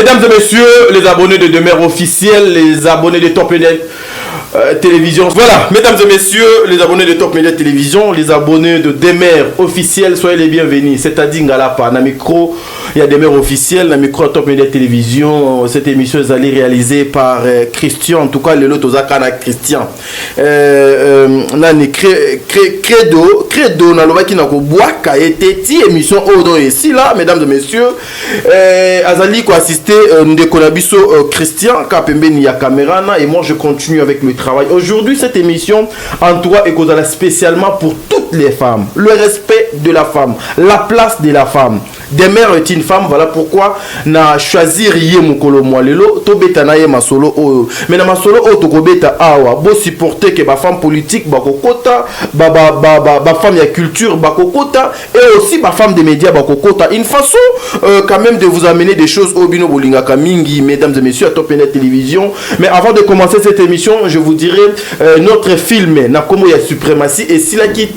Mesdames et messieurs, les abonnés de Demeure officielle, les abonnés de Top Media Télévision. Voilà, mesdames et messieurs, les abonnés de Top Media Télévision, les abonnés de Demeure officielle, soyez les bienvenus. C'est-à-dire Ngalapa, na micro, il y a Demeure officielle, na micro Top Media Télévision. Cette émission est allée réalisée par Christian, en tout cas le lot Ozakana Christian. Nani Credo, na lobaki na ko boaka été ti émission odo ici là, mesdames et messieurs, Azali ko assister Ndeko Nabiso Christian Kapembeni ya caméra et moi je continue avec le travail. Aujourd'hui, cette émission en toi est spécialement pour toutes les femmes. Le respect de la femme, la place de la femme. Demeure est une femme, voilà pourquoi na choisir yé mukolo mwalelo to beta na ye masolo oyo. Mais na masolo oyo to beta awa bo supporter que ba femme politique ba kokota, ba femme ya culture ba kokota et aussi ba femme des médias ba kokota. Une façon quand même de vous amener des choses au bino bolinga kamingi, mesdames et messieurs à Top Media Télévision. Mais avant de commencer cette émission, je vous dirai notre film na komo ya suprématie et c'est là qui est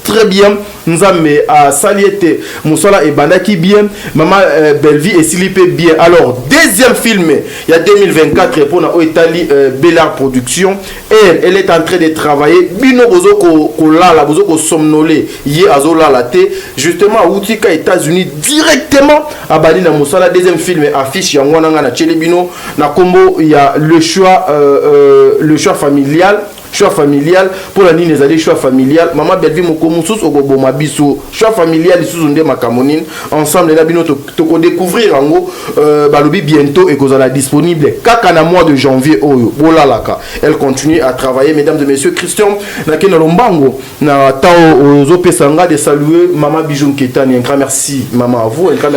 très bien. Nous avons à Saliete Moussala et Bandaki bien, Maman Bellevie et Silipé bien. Alors, deuxième film, il y a 2024 pour la Italie Bellard Production. Elle est en train de travailler. Bino bozo ko la bozo ko somnolé yé azola la té justement outika États-Unis directement à Badina Moussala. Deuxième film affiche yangwana na Chelebino na combo il y a le choix familial. Choix familial pour la ligne des choix familial maman Bellevie mokomusus ogobo mabiso choix familial sous makamonine ensemble la bino to découvrir ango balobi bientôt et kozala disponible kaka na mois de janvier oyo bolalaka. Elle continue à travailler. Mesdames et messieurs, Christian na kena lombango na tao zopesanga de saluer maman Bijou Ketani. Un grand merci maman à vous, un grand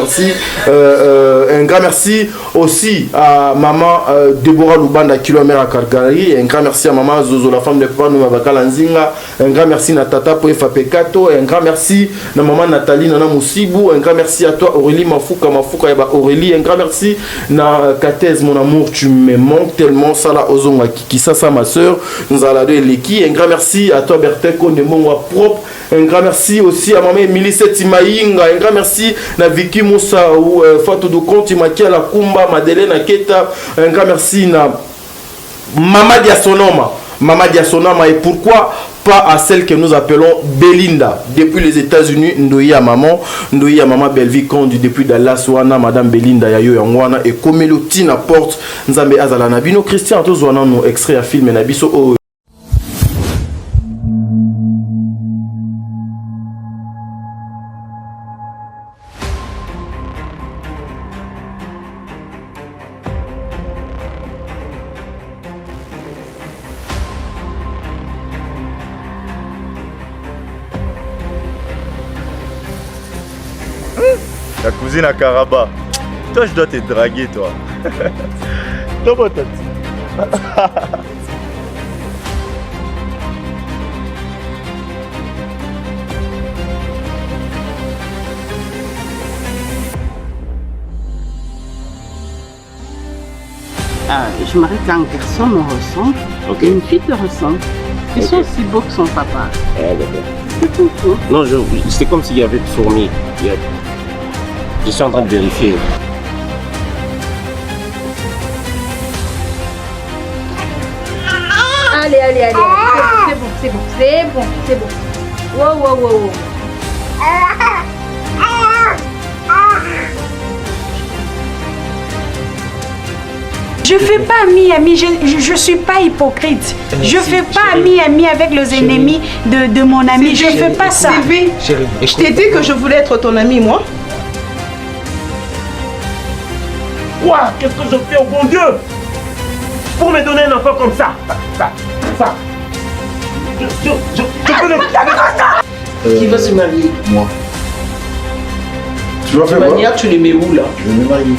merci aussi à maman Deborah Lubanda kilomètre à Calgary, un grand merci à maman Zozo la femme de papa nous Bakalanzinga, un grand merci à Tata pour Fapekato, un grand merci à maman Nathalie Nana Moussibou, un grand merci à toi Aurélie Mafuka Yaba Aurélie, un grand merci à Katez mon amour, tu me manques tellement, Sala Ozonga Kikisa ma soeur, nous allons de Leki, un grand merci à toi Bertin Kondemonga propre, un grand merci aussi à maman Emilie Setimaïnga, un grand merci à Vicky Moussa ou Fatou Dokonti Makia la Kumba, Madeleine Aketa, un grand merci à Mama Diasonoma et pourquoi pas à celle que nous appelons Belinda depuis les États-Unis. Ndoya maman Bellevie Kondi depuis Dallas wana madame Belinda yayo yangwana et comme le tina porte nzambe azala na bino Christian to zwana no extrait à film na biso o. La cousine à Karaba. Toi, je dois te draguer, toi. Dans ma tête. Je me quand un garçon me ressemble et une fille te ressemble. Ils sont aussi beaux que son papa. C'est tout. Non, c'est comme s'il y avait des fourmis. Je suis en train de vérifier. Allez. C'est bon. Wow. Je fais pas ami, je suis pas hypocrite. Je fais pas ami avec les ennemis de mon ami. Je fais pas ça. Chérie, je t'ai dit que je voulais être ton ami, moi. Quoi? Qu'est-ce que je fais au bon Dieu pour me donner un enfant comme ça? Je peux le faire. Qui va se marier? Moi. Tu vas faire quoi? De manière, tu les mets où là? Je vais me marier.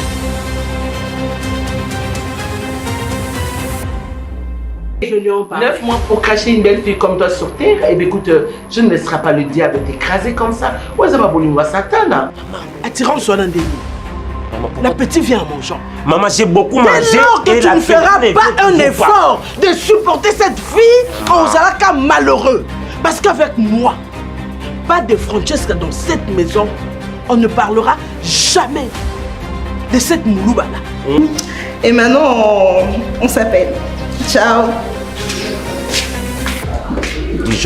Je lui en parle. 9 mois pour cracher une belle fille comme toi sur terre. Eh bien écoute, je ne laisserai pas le diable t'écraser comme ça. Ouais, ça va boulingwa Satan. Maman, attirant soit dans des lits. La petite vient à mon genre. Maman, j'ai beaucoup mangé. Alors que tu ne feras pas un effort de supporter cette fille, on sera qu'à malheureux. Parce qu'avec moi, pas de Francesca dans cette maison, on ne parlera jamais. de cette Moulouba là. Et maintenant, on s'appelle. Ciao.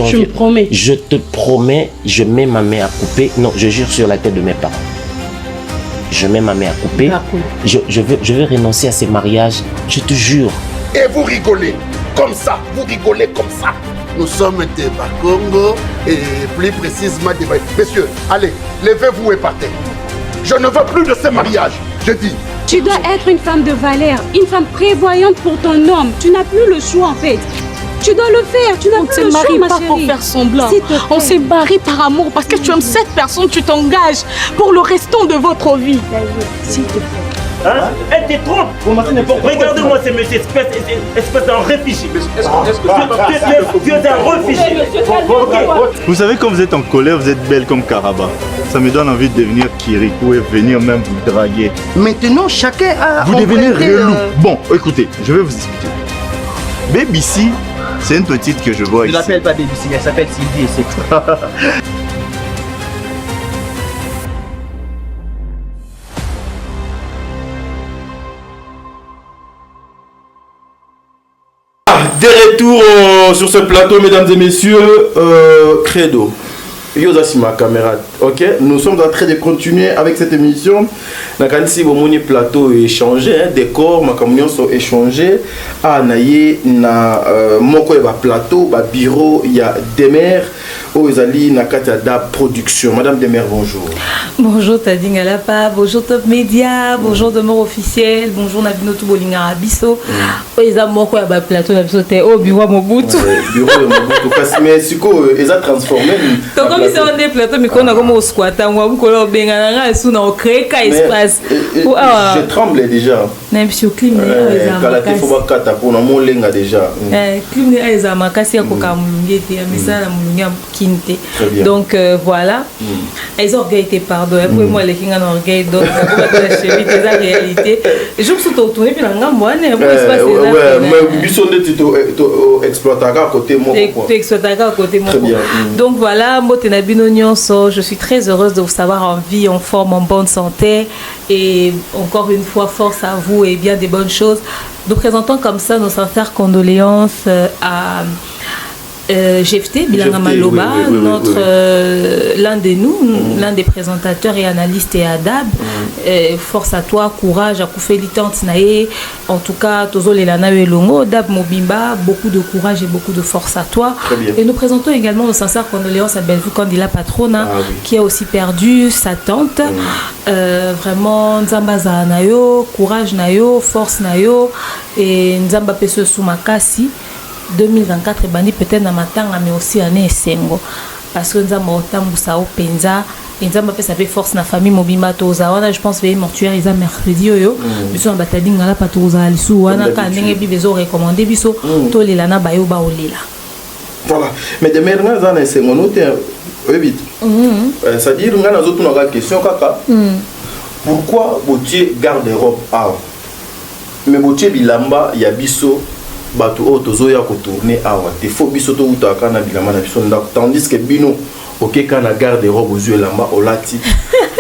Tu me promets? Je te promets, je mets ma main à couper. Non, je jure sur la tête de mes parents. Je mets ma main à couper. Je veux renoncer à ces mariages. Je te jure. Et vous rigolez comme ça, vous rigolez comme ça. Nous sommes des Bakongo et plus précisément des... Messieurs, allez, levez-vous et partez. Je ne veux plus de ces mariages, je dis. Tu dois être une femme de valeur, une femme prévoyante pour ton homme. Tu n'as plus le choix en fait. Tu dois le faire, tu n'as plus le choix, ma chérie. On ne se marie pas pour faire semblant. On s'est marié par amour parce que tu aimes cette personne, tu t'engages pour le restant de votre vie. S'il te plaît. Hein? Elle te trompe. Regardez-moi ces messieurs, espèce d'un réfugié. Tu es un réfugié. Vous savez, quand vous êtes en colère, vous êtes belle comme Karaba. Ça me donne envie de devenir Kirikou et venir même vous draguer. Maintenant, chacun a... Vous devenez relou. Bon, écoutez, je vais vous expliquer. Baby-C, c'est une petite que je vois ici. Je l'appelle pas Baby-C, elle s'appelle Sylvie et c'est tout. De retour sur ce plateau, mesdames et messieurs, Credo. Yosasi ma camarade, ok? Nous sommes en train de continuer avec cette émission. Nakansi bomoni plateau échangé, décor, ma communion sont échangés. Ah naye na moko ba plateau, ba bureau, il y a Demer, Ozali Nakata da production. Madame Demer, bonjour. Bonjour Tading Alapa, bonjour Top Média, bonjour Demeure officiel, bonjour Nabino Tubolinga Abisso. Oza moko ba plateau na biso te o bureau Mobutu. Bureau Mobutu parce mais siko eza transformé. C'est un des plateaux, mais qu'on a comme au squat, on a beaucoup de bengana, sous nos créé qu'à espace. Je tremble déjà. Même si au climat, il faut pas kata pour nous lenga déjà. Climat, ils ont makasi à koka mulungi, mais ça la mulungi kinte. Donc voilà, ils ont orgueillé pardon. Après moi les kinga orgueil donc la chérie c'est la réalité. Je me suis retourné puis là moi ne pas espace. Ouais, mais bisonde tu exploiter à côté moi. Tu exploiter à côté moi. Donc voilà, moi je suis très heureuse de vous savoir en vie, en forme, en bonne santé et encore une fois force à vous et bien des bonnes choses. Nous présentons comme ça nos sincères condoléances à GFT, Bilanga Maloba, l'un de nous, l'un des présentateurs et analystes et ADAB. Force à toi, courage, à Koufeli Tantinae. En tout cas, Tozo Lelana Elongo, Dab Mobimba, beaucoup de courage et beaucoup de force à toi. Et nous présentons également nos sincères condoléances à Bellevue Kandila Patrona, qui a aussi perdu sa tante. Vraiment, Nzamba Zanayo, courage Nayo, force Nayo, et Nzamba Peso Soumakasi. 2024 et bandi peut-être na matanga mais aussi année sengo parce que nous avons tambusa au penza et nous avons fait sa force na famille mobimba toza wana je pense veille mortuaire ils a mercredi yo biso na batadi ngala patoza lisu wana ka ndenge bi bezo recommander biso to lela na bayo ba olela voilà mais de mer na za sengo note vite ça dire ngana zo tuna question kaka pourquoi botier garde-robe a mais botier bilamba ya biso bato o tozoya ko tourner awa te faut biso to uta kana bilama na biso ndako tandis que bino OK kana garde-robe aux yeux lamba olati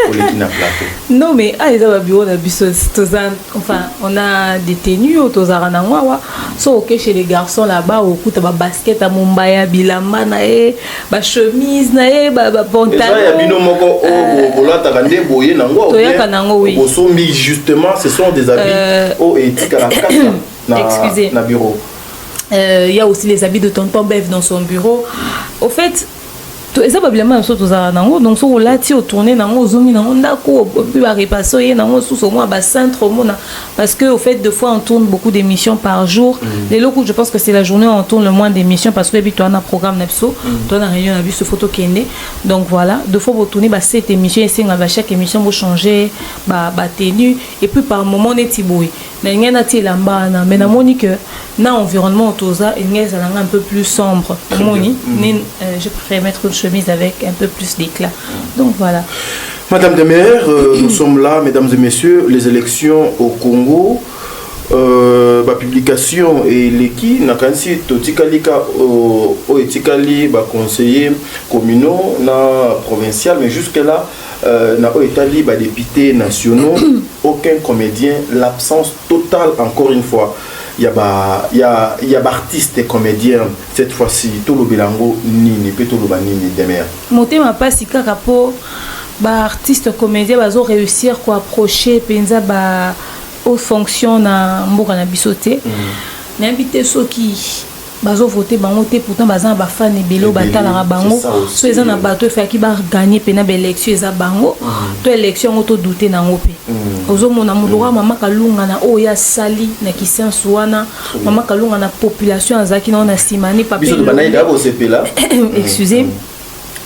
oleki na plateau. Non mais les aba bureau na biso tozan enfin on a des tenues au tozara na ngwa so OK chez les garçons là-bas au kuta ba basket à Mumbaya bilamba na ba chemise na ba pantalon. Ça ya bino moko o olata kande boye na ngwa. Toyaka na ngwa oui. Bosombi justement ce sont des habits o etika la kasa. Excusez. Na bureau. Il y a aussi les habits de tonton Bev dans son bureau. Au fait, ça va bien mal donc so lati au tourner nango zomi nango ndako puis va repasser nango sous au moins bas centre mona parce que au fait deux fois on tourne beaucoup d'émissions par jour les locaux je pense que c'est la journée où on tourne le moins d'émissions parce que puis toi on a programme napso toi on a réunion on a vu ce photo qui est né donc voilà deux fois vous tourner bah cette émission et c'est à chaque émission vous changer bah tenue et puis par moment on est tiboué na ngena ti lamba na mais na monique na environnement autoza et ngeza un peu plus sombre moni je préfère mettre une chemise avec un peu plus d'éclat. Donc voilà. Madame Demer, nous sommes là, mesdames et messieurs, les élections au Congo. La publication et l'équipe n'a qu'un site au etikali conseiller communaux na provincial mais jusque là na au étali députés nationaux aucun comédien, l'absence totale, encore une fois. Il y a artistes et comédiens, cette fois-ci, tout le bilango, nini, peut tout le nini, demeure. Monter ma passe, c'est pour artistes comédiens, ils ont réussi à approcher, penza, aux fonctions na mboka na bisoté. N'inviter ceux qui bazo voter bango te pourtant bazan ba fan ebelo batala bango so eza na bato fa ki ba gagner pena ba élection eza bango to élection auto douter na ngope ozo mona mulwa mama kalunga na o ya sali na kisensu wana mama kalunga na population azaki na simani papier biso banaida bo sepela excusez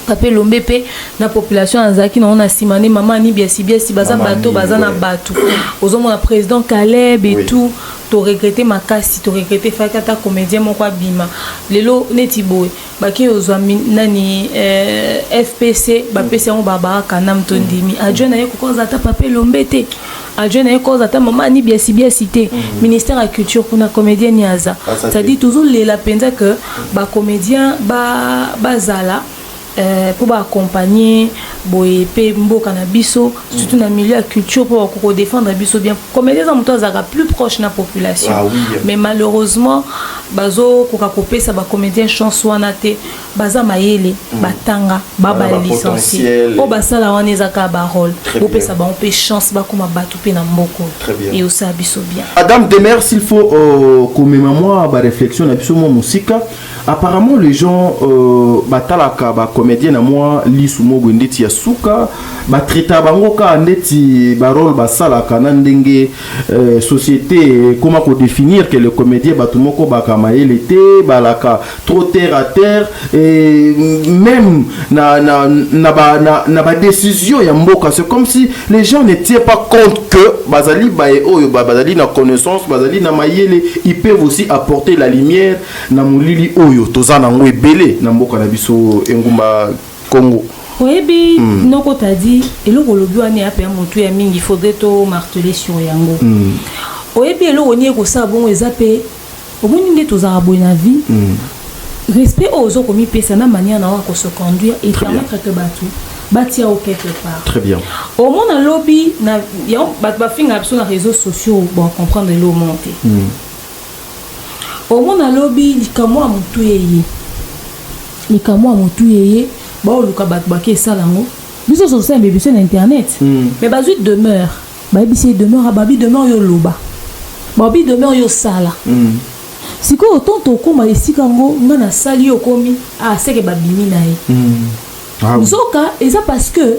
papier lombepe na population azaki na simani mama ni biasi baza bato baza na bato ozo mona président Caleb et tout to regretter makasi to regretter fakata comédien moko bima lelo neti boy baki ozami nani FPC ba pesa ngo baba kanam tondimi adjoint na ye kokoza ta papier lombete adjoint na ye kokoza ta mama ni biasi te ministère de la culture kuna comédien ni aza ça dit toujours la penza que ba comédien ba zala pour accompagner boye pe mboka na biso surtout dans le milieu de la culture pour défendre biso bien comédien za muto azaka plus proche na population mais malheureusement bazo koka kopesa ba comédien chance wana te baza mayele batanga baba licencié o basala wana ezaka ba rôle o pesa ba on pe chance ba kuma batu pe na mboko et aussi biso bien Madame Demer s'il faut commémorer ba réflexion na biso mo musika apparemment les gens batalaka ba comédien na moi lisumo gwendeti ya suka batreta bango ka ndeti ba rôle basala kana ndenge société comment ko définir que le comédien batumoko bakamayele te balaka trop terre à terre et même na ba décision ya mboka c'est comme si les gens n'étaient pas compte que bazali bae oyo bazali na connaissance bazali na mayele ils peuvent aussi apporter la lumière na mulili oyo tozana ngo ebele na mboka na biso engumba Congo. Oui, noko tadi eloko lobi wana ya pe motu ya mingi faudrait to marteler sur yango. Oyebi eloko ni ko sa bon ezape oboni nde tozara boy na vie. Respect aux autres komi pesa na manière na ko se conduire et permettre que batia au quelque part. Très bien. Au monde na lobby na ya ba finga sur les réseaux sociaux pour comprendre l'eau monter. Au monde na lobby likamwa mutu yeye. Likamwa mutu yeye. Bon le kabat baké salango biso so ça bébé sur internet mais bazu demeure baby demeure à baby demeure yo loba baby demeure yo sala siko autant to koma esikango ngana sali yo komi a seke babimi na ye zoka eza parce que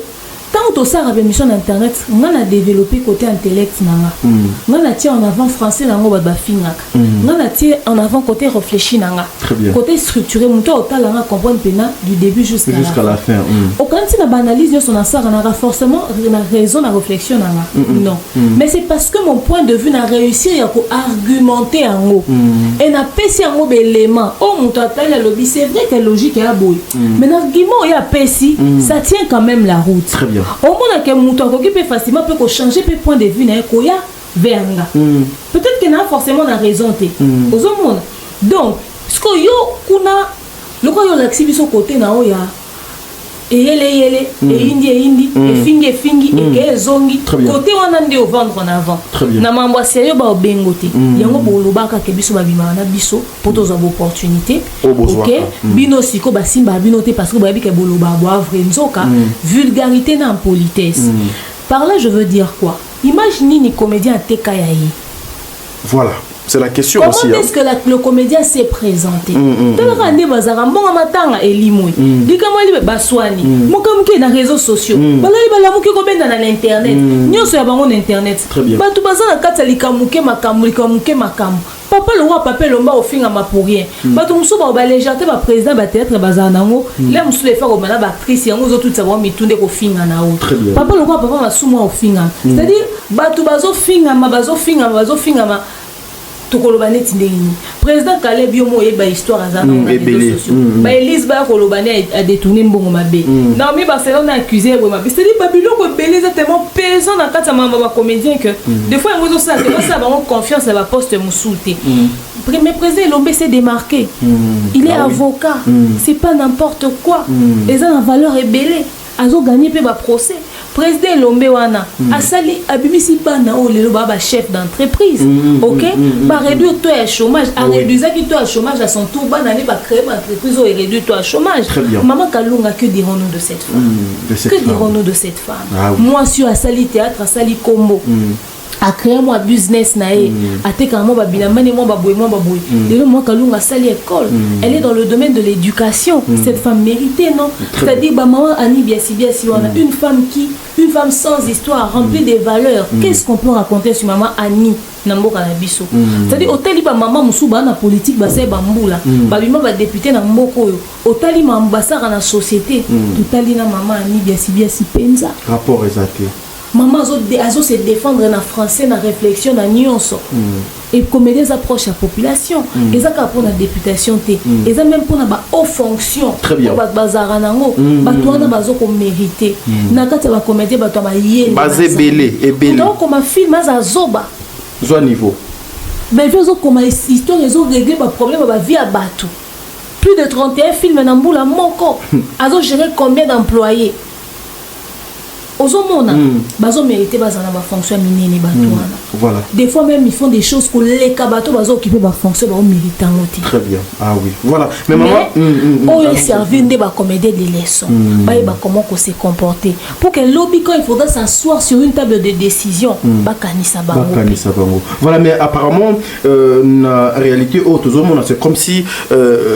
tant to ça émission internet ngana développer côté intellect nanga ngana tient en avant français nango ba fingaka ngana tient en avant côté réfléchi nanga côté structuré muto otalanga comprendre pena du début jusqu'à la fin au quand tu na analyse son ansar nanga forcément na raison na réflexion nanga non mais c'est parce que mon point de vue na réussir ya ko argumenter en haut et na pesi en haut élément oh muto atala lobby c'est vrai que logique ya boy mais l'argument ya pesi ça tient quand même la route. Très bien. Au moins que muto ko peut facilement peut changer peut point de vue na ko ya verga peut-être que na forcément na raison te aux monde donc ce que yo kuna le ko yo l'axi biso côté na o ya et indi et fingi et zongi côté wana ndi au vendre en avant na mambo sérieux ba bengote yango bolobaka ke biso ba bima na biso pour aux opportunités OK bino siko ba simba bino te parce que ba bi ke boloba bo vrai nzoka vulgarité na politesse par là je veux dire quoi imagine ni comédien teka yayi voilà. C'est la question comment aussi. Comment est-ce que le comédien s'est présenté? Tel rande bazara mbonga matanga elimoi. Likama libe baswani. Mokamuke na réseaux sociaux. Bala bala muke ko benda na internet. Nyoso ya bango na internet. Batu bazana kata likamuke makamu. Papa le roi papa lomba ofinga ma pour rien. Batu muso ba légèreté ba président ba théâtre bazana nango. Les muso le faire comme na ba actrice yango zo tout savoir mitunde ko finga na o. Papa le roi papa masuma ofinga. C'est-à-dire batu bazo finga ma président Caleb Yomo et ba histoire azana na réseaux sociaux ba Elise ba kolobane a détourné mbongo mabe non mais Barcelone a accusé bo mabe c'est dit Babylon ko beleza tellement pesant na kata mamba ba comédien que des fois on ça c'est ça ba confiance à ba poste musuté premier président Lombe s'est démarqué il est avocat c'est pas n'importe quoi les a la valeur est belé azo gagné pe ba procès président Lombe wana asali abimisi bana o lelo baba chef d'entreprise OK ba réduire taux de chômage a réduire qui taux de chômage à son tour bana ne ba créer une entreprise ou réduire taux de chômage. Maman Kalunga, que dirons-nous de cette femme? Que dirons-nous de cette femme? Moi sur asali théâtre asali combo a créé moi business nae a te quand moi babilamba ne moi baboy lelo moi Kalunga sali école elle est dans le domaine de l'éducation cette femme méritée non c'est-à-dire ba maman Annie biasi on a une femme sans histoire remplie de valeurs qu'est-ce qu'on peut raconter sur maman Annie na mboka na biso c'est-à-dire otali ba maman musuba na politique ba se bambula ba bima ba député na mboko oyo otali ma ambassadeur na société totali na maman Annie biasi penza rapport exacté. Maman azo se défendre en français, en réflexion, en nuance. Et comme ils approchent la population, ils ont pour la députation, ils ont même pour la haute fonction. Très bien. Bazaranango, batouana bazo comme mérité. Nakata va commettre batouama yé. Basé belé et belé. Donc comme un film à zoba. Zo niveau. Mais ils ont comme histoire, ils ont réglé le problème de la vie à bateau. Plus de 31 films dans Mboula Moko. Ils ont géré combien d'employés? Bazo mérité bazana ba fonction minene batouana. Voilà. Des fois même ils font des choses que les kabato bazo occuper ba fonction ba méritant oti. Très bien. Ah oui. Voilà. Mais maman on est servi de ba comédie des leçons. Ba comment qu'on se comporter pour que lobby quand il faudra s'asseoir sur une table de décision ba kanisa bango. Ba kanisa bango. Voilà mais apparemment la réalité c'est comme si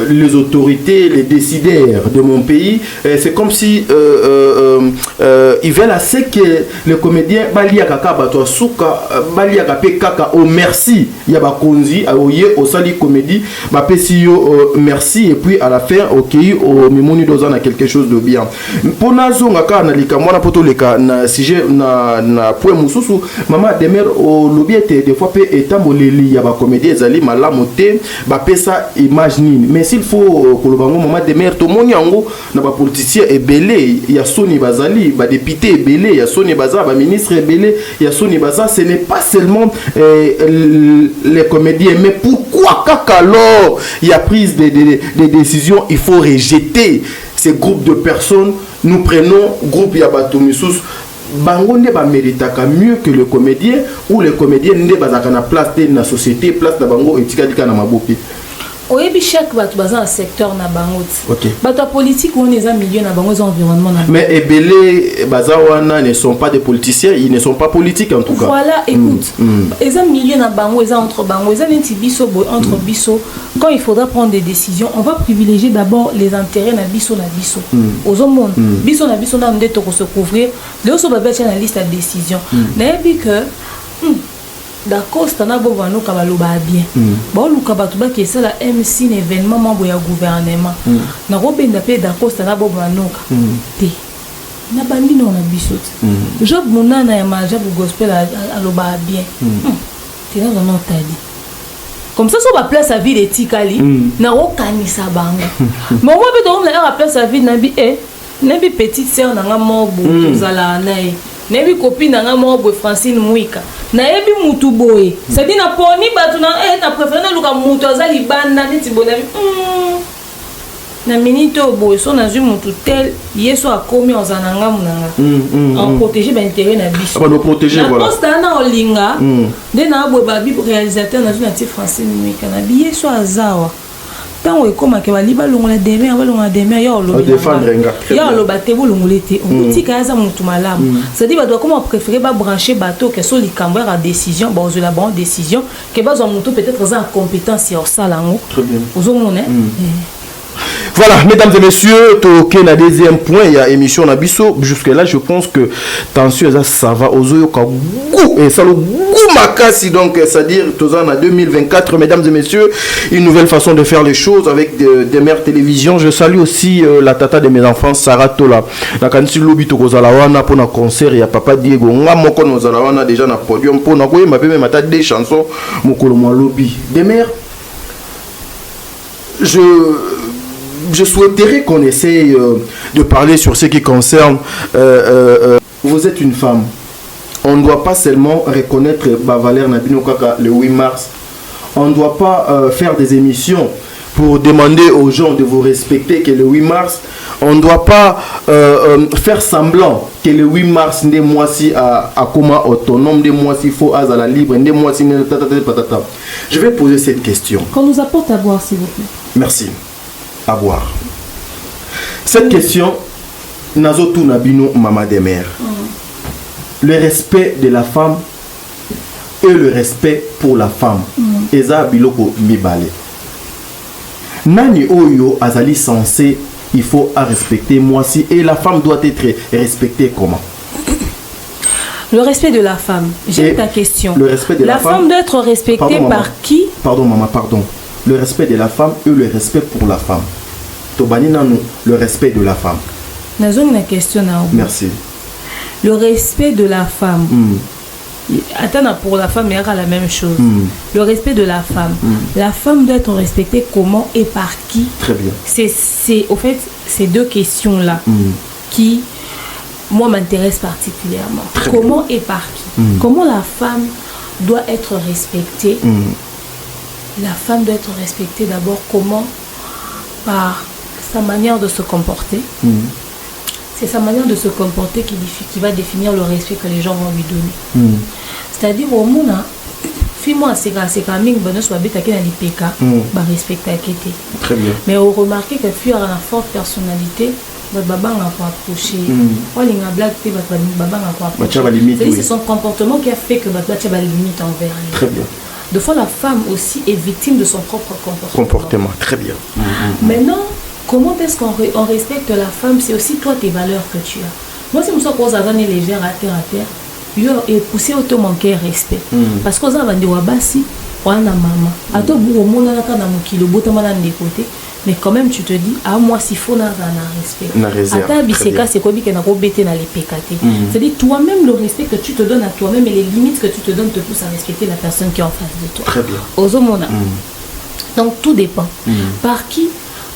les autorités, les décideurs de mon pays c'est comme si ils veulent assez que le comédien balia kaka bato suka balia kapé kaka au merci ya ba konzi aoye au sali comédie ba pesi yo merci et puis à la fin OK au mimoni dozana quelque chose de bien pona zonga ka na likamwana poto leka na sujet na point mususu mama demer au lobiete des fois pe etamboleli ya ba comédien ezali malamote ba pesa image nini mais s'il faut kolobango mama demer to moni yango na ba politicien ebele ya soni bazali ba député belé, ya soni baza, ba ministre belé, ya soni baza, ce n'est pas seulement les comédiens, mais pourquoi alors il y a prise des décisions, il faut rejeter ces groupes de personnes, nous prenons groupe Yabatomisus, bango ne ba méritaka mieux que le comédien ou le comédien ne bazaka na place de la société, place na bango etika dika na mabopi. Oui, chaque bateau dans le secteur na bango. OK. Bateau politique on est en milieu na bango environnement na. Mais ebele bazawana ne sont pas des politiciens, ils ne sont pas politiques en tout cas. Voilà, écoute. Ils ont milieu na bango, ils ont entre bango, ils ont un petit biso entre biso. Quand il faudra prendre des décisions, on va privilégier d'abord les intérêts na biso. Aux hommes, biso na biso na ndé to se couvrir. Le so ba betcha na liste de décision. Na bi que d'accord c'est un bon vano kabaloba bien bon luka batu ba kesa la MC événement membre ya gouvernement na robenda pe d'accord c'est un bon vano te na bandi no na bisot job monana ya maja bu gospel aloba bien te na non tadi comme ça va place à vie de tikali na okanisa bango mais on va be donc na place à vie na bi nabi petite sœur na nga mobo tozala nae nabi copine na nga mobo Francine Mwika nayebi mutu boye c'est dit na poni batu na préféré na luka mutu azali banda neti bonabi na minute boye so na zu mutu tel yeso akomi ozana nga munanga en protéger ba intérêt na biso on doit protéger voilà posta na olinga de na boye ba bi réalisateur na zu na ti Francine Mwika na bi yeso azawa tant que comme que bali balongola demain balongola demain ya oloba défendre nga ya oloba te bolongolete on dit kaza mutu malamu c'est dit ba doit comment préférer ba brancher bateau que so likambo à décision ba ozo la bonne décision que ba zo mutu peut-être za compétence sur ça là très bien ozo mona Voilà, mesdames et messieurs, toqué na deuxième point, il y a émission Nabiso. Jusque-là, je pense que tension, ça va aux yeux, et ça le goût makasi, donc, c'est-à-dire, en 2024, mesdames et messieurs, une nouvelle façon de faire les choses avec des mères télévision. Je salue aussi la tata de mes enfants, Sarah Tola. La candidature Lobi Tokozalawana pour un concert, il y a Papa Diego. Nga moko nozalawana déjà na podium pour na koye ma bébé mata des chansons, mokolo mo Lobi. Des mères, je souhaiterais qu'on essaye de parler sur ce qui concerne... vous êtes une femme. On ne doit pas seulement reconnaître Valère Nabino Kaka le 8 mars. On ne doit pas faire des émissions pour demander aux gens de vous respecter, que le 8 mars, on ne doit pas faire semblant que le 8 mars, des mois-ci à comment autonome, des mois-ci faut à la libre, des mois-ci patata. Je vais poser cette question. Qu'on nous apporte à boire, s'il vous plaît. Merci. À boire. Cette question, Nazotu Nabino Mama des mères. Le respect de la femme et le respect pour la femme. Eza biloko mibale. Nani oyo azali censé, il faut à respecter moi si, et la femme doit être respectée comment? Le respect de la femme. J'ai ta question. Le respect de la femme doit être respectée par qui? Pardon maman, pardon. Le respect de la femme et le respect pour la femme. Tobani nanou, le respect de la femme. Nazong na question na. Merci. Le respect de la femme. Attends, pour la femme, il y aura la même chose. Le respect de la femme. La femme doit être respectée comment et par qui? Très bien. Au fait, ces deux questions-là qui, moi, m'intéressent particulièrement. Comment et par qui? Comment la femme doit être respectée? La femme doit être respectée d'abord comment? Par sa manière de se comporter. C'est sa manière de se comporter qui va définir le respect que les gens vont lui donner. C'est-à-dire, au monde, fais-moi c'est quand même bonne soit bête à qui dans les PK, bah respecter à qui t'es. Très bien. Mais on remarque que fuir à la forte personnalité, votre baba n'a pas approché. Ou les blagues, votre baba n'a pas approché. C'est son comportement qui a fait que votre baba a limite envers elle. Très bien. De fois, la femme aussi est victime de son propre comportement. Très bien. Maintenant, comment est-ce qu'on respecte la femme? C'est aussi toi tes valeurs que tu as. Moi, c'est pour ça qu'on a les verres à terre, et pousser auto manquer respect. Parce qu'on a vendu Wabasi, on a maman. À toi, on a un kilo, mais quand même, tu te dis, ah, moi, s'il faut, on a un respect. À ta biseka, c'est quoi qui n'a pas bêté dans les PKT. C'est-à-dire, toi-même, le respect que tu te donnes à toi-même et les limites que tu te donnes te poussent à respecter la personne qui est en face de toi. Très bien. Aux hommes, donc, tout dépend. Par qui?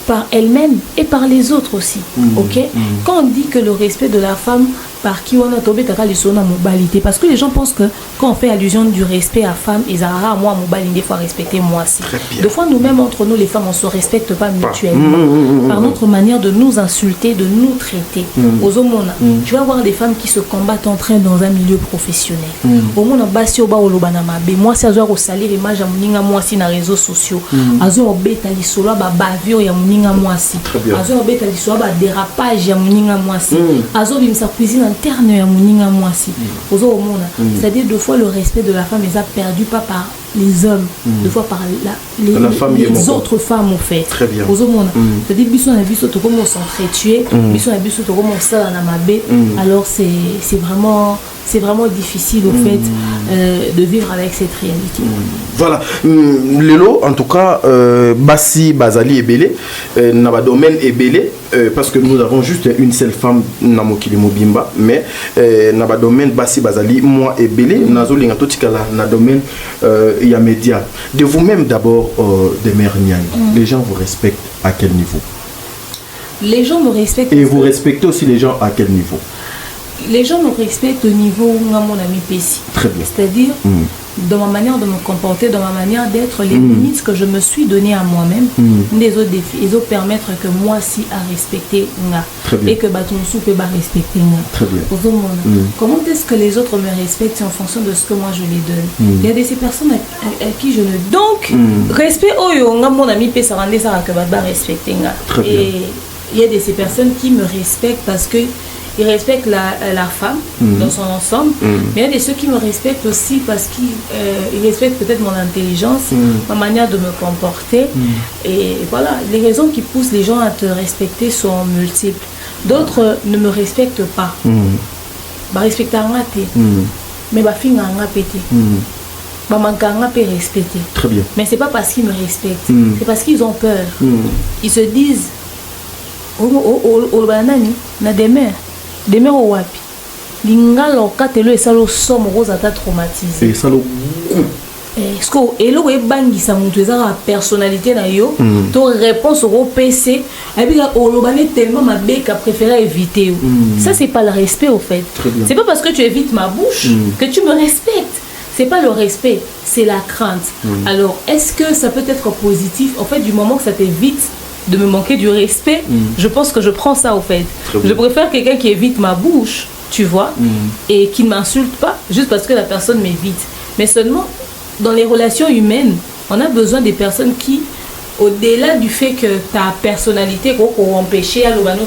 Par elle-même et par les autres aussi. Ok? Quand on dit que le respect de la femme, par qui on a tombé la mobilité, parce que les gens pensent que quand on fait allusion du respect à femme, ils ont moi mobilité, il faut respecter moi aussi. Des fois, nous-mêmes, entre nous, les femmes, on ne se respecte pas mutuellement par notre manière de nous insulter, de nous traiter. Aux hommes, tu vas voir des femmes qui se combattent entre elles dans un milieu professionnel. Au monde, moi, c'est à salir image à moninga moi si na réseaux sociaux. Azo obeta lisolo ba bavio ya moninga moi si. Azo obeta lisolo ba dérapage ya moninga moi si. Azo bimsa cuisine interne ya moninga moi si. Ozo omona. C'est-à-dire deux fois le respect de la femme est perdu pas par les hommes, deux fois par les autres femmes au fait. Très bien. Ozo omona. C'est-à-dire biso na biso to comment s'entretuer, biso na biso to comment ça na mabe. Alors c'est vraiment difficile au fait de vivre avec cette réalité. Voilà. Lelo, en tout cas, Bassi, Bazali et Belé, n'a domaine et Belé, parce que nous avons juste une seule femme, Namokili Mobimba, mais n'a domaine Bassi, Bazali, moi et Belé, Nazo Lingatotikala, n'a domaine Yamédia. De vous-même d'abord, des mères Niani, les gens vous respectent à quel niveau? Les gens me respectent. Et vous respectez aussi les gens à quel niveau? Les gens me respectent au niveau où mon ami Pessi. Très bien. C'est-à-dire, dans ma manière de me comporter, dans ma manière d'être, les limites que je me suis données à moi-même, les autres défis, ils ont permettre que moi aussi à respecter nga. Et que Batonsu peut respecter nga. Très bien. Comment est-ce que les autres me respectent? C'est en fonction de ce que moi je les donne. Il y a de ces personnes à qui je ne. Donc, respect oyo nga mon ami Pessi rendre ça que Baba respecter nga. Et il y a de ces personnes qui me respectent parce que ils respectent la femme dans son ensemble, mais il y a de ceux qui me respectent aussi parce qu'ils respectent peut-être mon intelligence, ma manière de me comporter. Et voilà, les raisons qui poussent les gens à te respecter sont multiples. D'autres ne me respectent pas. Bah, respecter un raté, mais bah, fin un pété. Bah, manquer un peu respecter. Très bien. Mais c'est pas parce qu'ils me respectent, c'est parce qu'ils ont peur. Ils se disent, oh, banani, na demain. Demain au wapi lingalo katelo esalo somo rosa ta traumatisé esalo est-ce que elo we bangisa mutu ezaka personnalité na yo to réponse au PC et puis olobane tellement ma beka préféré éviter ça c'est pas le respect au fait. C'est pas parce que tu évites ma bouche que tu me respectes. c'est pas le respect, c'est la crainte. Alors, est-ce que ça peut être positif? En fait, du moment que ça t'évite de me manquer du respect, je pense que je prends ça au fait. Je préfère quelqu'un qui évite ma bouche, tu vois, et qui ne m'insulte pas juste parce que la personne m'évite. Mais seulement, dans les relations humaines, on a besoin des personnes qui, au-delà du fait que ta personnalité pour empêcher à l'obano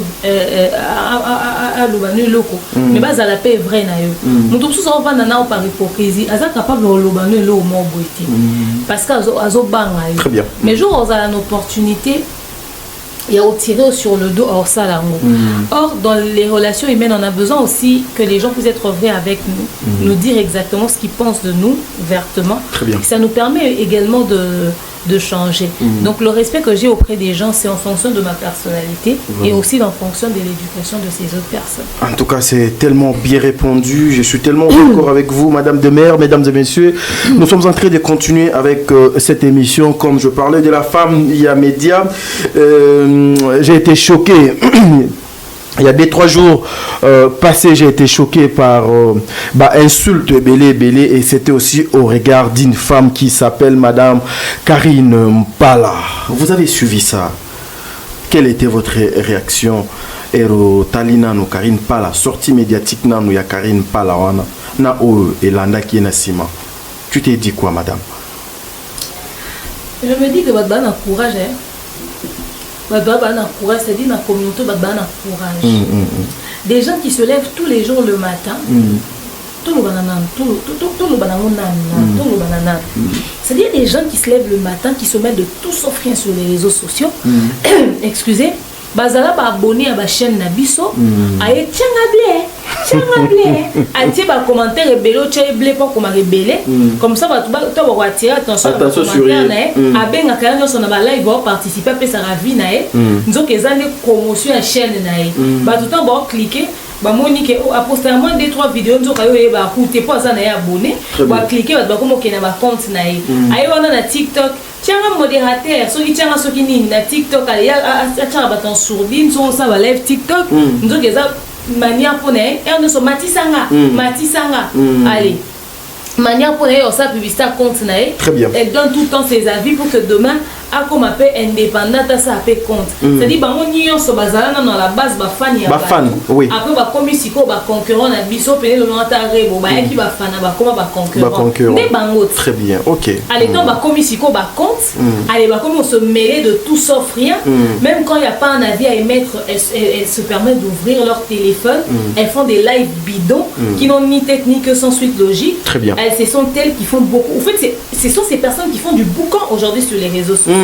loko, mais bas à la paix vrai na yo. Nous tous on va nana par hypocrisie, aza capable de l'obano lo mo boiti. Parce que azo banga. Très bien. Mais jour on a une opportunité, il y a tiré sur le dos hors ça l'amour. Or, dans les relations humaines, on a besoin aussi que les gens puissent être vrais avec nous, nous dire exactement ce qu'ils pensent de nous, vertement. Très bien. Et ça nous permet également de changer. Donc, le respect que j'ai auprès des gens, c'est en fonction de ma personnalité et aussi en fonction de l'éducation de ces autres personnes. En tout cas, c'est tellement bien répondu. Je suis tellement d'accord avec vous, Madame Demers, mesdames et messieurs. Nous sommes en train de continuer avec cette émission. Comme je parlais de la femme, il y a média. J'ai été choqué. Il y a 2-3 jours passés, j'ai été choqué par insulte belé et c'était aussi au regard d'une femme qui s'appelle Madame Karine Mpala. Vous avez suivi ça? Quelle était votre réaction? Ero Talina no Karine Mpala, sortie médiatique na no ya Karine Mpala wana na o elanda qui na sima. Tu t'es dit quoi, madame? Je me dis que votre bonne courage, hein. Courage, c'est-à-dire dans la communauté, courage. Des gens qui se lèvent tous les jours le matin, c'est-à-dire des gens qui se lèvent le matin, qui se mettent de tout sauf rien sur les réseaux sociaux. Excusez, bazala ba abonné à la chaîne Nabiso, aye tiens atie ba commentaire rebelle, tiens blé pas comme rebelle, comme ça va tout attirer attention à commentaire na abenga kana so na ba live va participer à sa vie na nzo kezane promotion à chaîne na ba tout temps ba cliquer ba monique a posté à moins 2-3 vidéos nzo kayo e ba coûter pas ça na abonné ba cliquer ba comme que na ba compte na aye wana na TikTok tiens un modérateur so qui tiens so qui ni na TikTok ali a tiens ba ton sourdine so ça va live TikTok nzo keza manière pour et on se matisanga allez manière pour ça publicité compte très bien. Elle donne tout le temps ses avis pour que demain a comme appel indépendante ça appelle compte c'est-à-dire bah on y on se bazala dans la base bah fan oui après bah comme ici quoi bah concurrent na biso peine le moment arrêt bah qui bah fan bah comment bah concurrent des bangots très bien ok allez donc bah comme ici quoi bah compte allez bah comme on se mêler de tout sauf rien même quand il y a pas un avis à émettre elles se permettent d'ouvrir leur téléphone elles font des lives bidons qui n'ont ni technique que sans suite logique très bien ce sont elles qui font beaucoup en fait ce sont ces personnes qui font du boucan aujourd'hui sur les réseaux sociaux.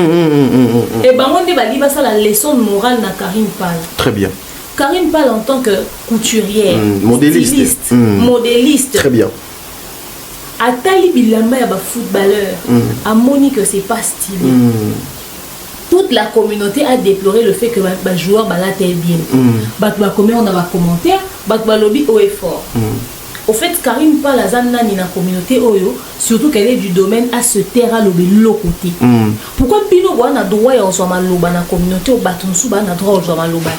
Et ben on débat ça la leçon morale na Karine Mpala. Très bien. Karine Mpala en tant que couturière, modéliste, modéliste. Très bien. Atali bilamba ya ba footballeur, a moni que c'est pas stylé. Toute la communauté a déploré le fait que les joueurs la tête bien. On a un commentaire, lobby haut et fort. Au fait, Karine Mpala Zanani na communauté Oyo, surtout qu'elle est du domaine à se taire à l'autre côté. Pourquoi Pino a droit à soit maloba na communauté au batonsu ba na droit à maloba.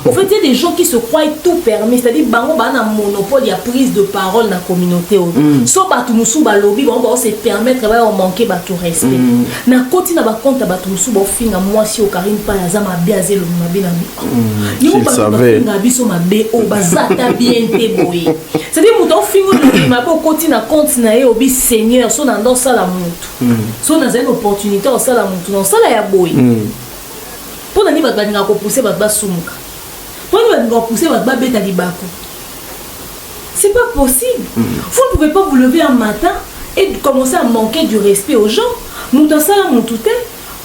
Au fait, il y a des gens qui se croient tout permis, c'est-à-dire bango ba na monopole, il y a prise de parole na communauté Oyo. So batonsu ba lobby ba on se permettre ba on manquer ba tout respect. Na koti na ba compte batonsu ba finga moi si au Karine Mpala za ma biaze lo mabe na bi. Yo ba finga biso mabe o bazata bien te boye. C'est-à-dire fingo de ma po continue à continuer au bis Seigneur so dans ça la mutu so dans une opportunité au ça la mutu non ça la ya boy pour nani ba nga ko pousser ba sumuka pour nani ba pousser ba beta libako c'est pas possible vous ne pouvez pas vous lever un matin et commencer à manquer du respect aux gens mutu ça la mutu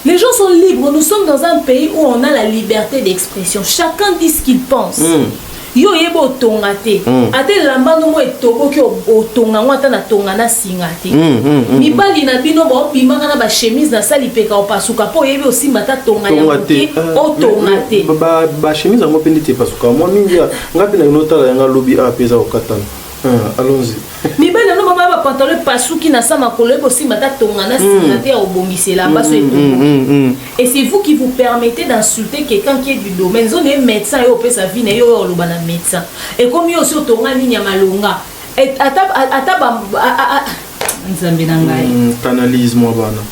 les gens sont libres nous sommes dans un pays où on a la liberté d'expression chacun dit ce qu'il pense yo yebo tongate ate lamba no mo etoko ki otonga ngata na tonga na singate mibali na bino ba bimanga na ba chemise na sali peka opasuka po yebe osimba ta tonga ya moke otongate ba chemise ngo pendite pasuka moi mingi ngapi na notala yanga lobi a pesa okatana allons-y mibali no mama ba pantalon pasuki na sama kolo yebo osimba ta tonga na singate ya obongisela baso etoko et c'est vous qui vous permettez d'insulter quelqu'un qui est du domaine zone est médecin et opé sa vie na yo loba na médecin et comme yo aussi otonga ligne ya malonga et nzambe na ngai canalise moi bana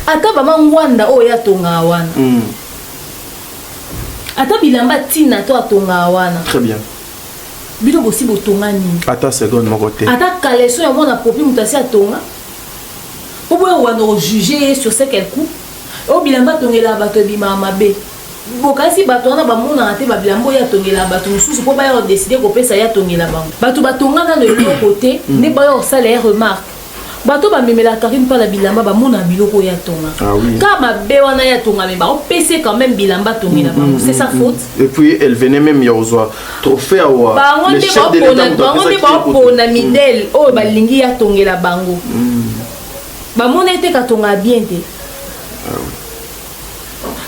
ata bama ngwanda oyo atonga wana ata bilamba tina to atonga wana très bien bino bosi botonga nini ata seconde mon côté ata kaleso ya mwana popi mutasi atonga po boye wana juger sur ce qu'elle coupe o bilamba tongela bato bima mabe bokasi bato wana bamona te ba bilamba ya tongela bato mususu po ba ya décider ko pesa ya tongela bango bato batonga na le côté ne ba ya salaire remarque bato bamemela Karine pa la bilamba bamona biloko ya tonga kama be wana ya tonga me ba o pese quand même bilamba tongela bango c'est sa faute et puis elle venait même ya ozwa trophée awa le chef de l'État ba pona midel o balingi ya tongela bango bamona ete ka tonga bien te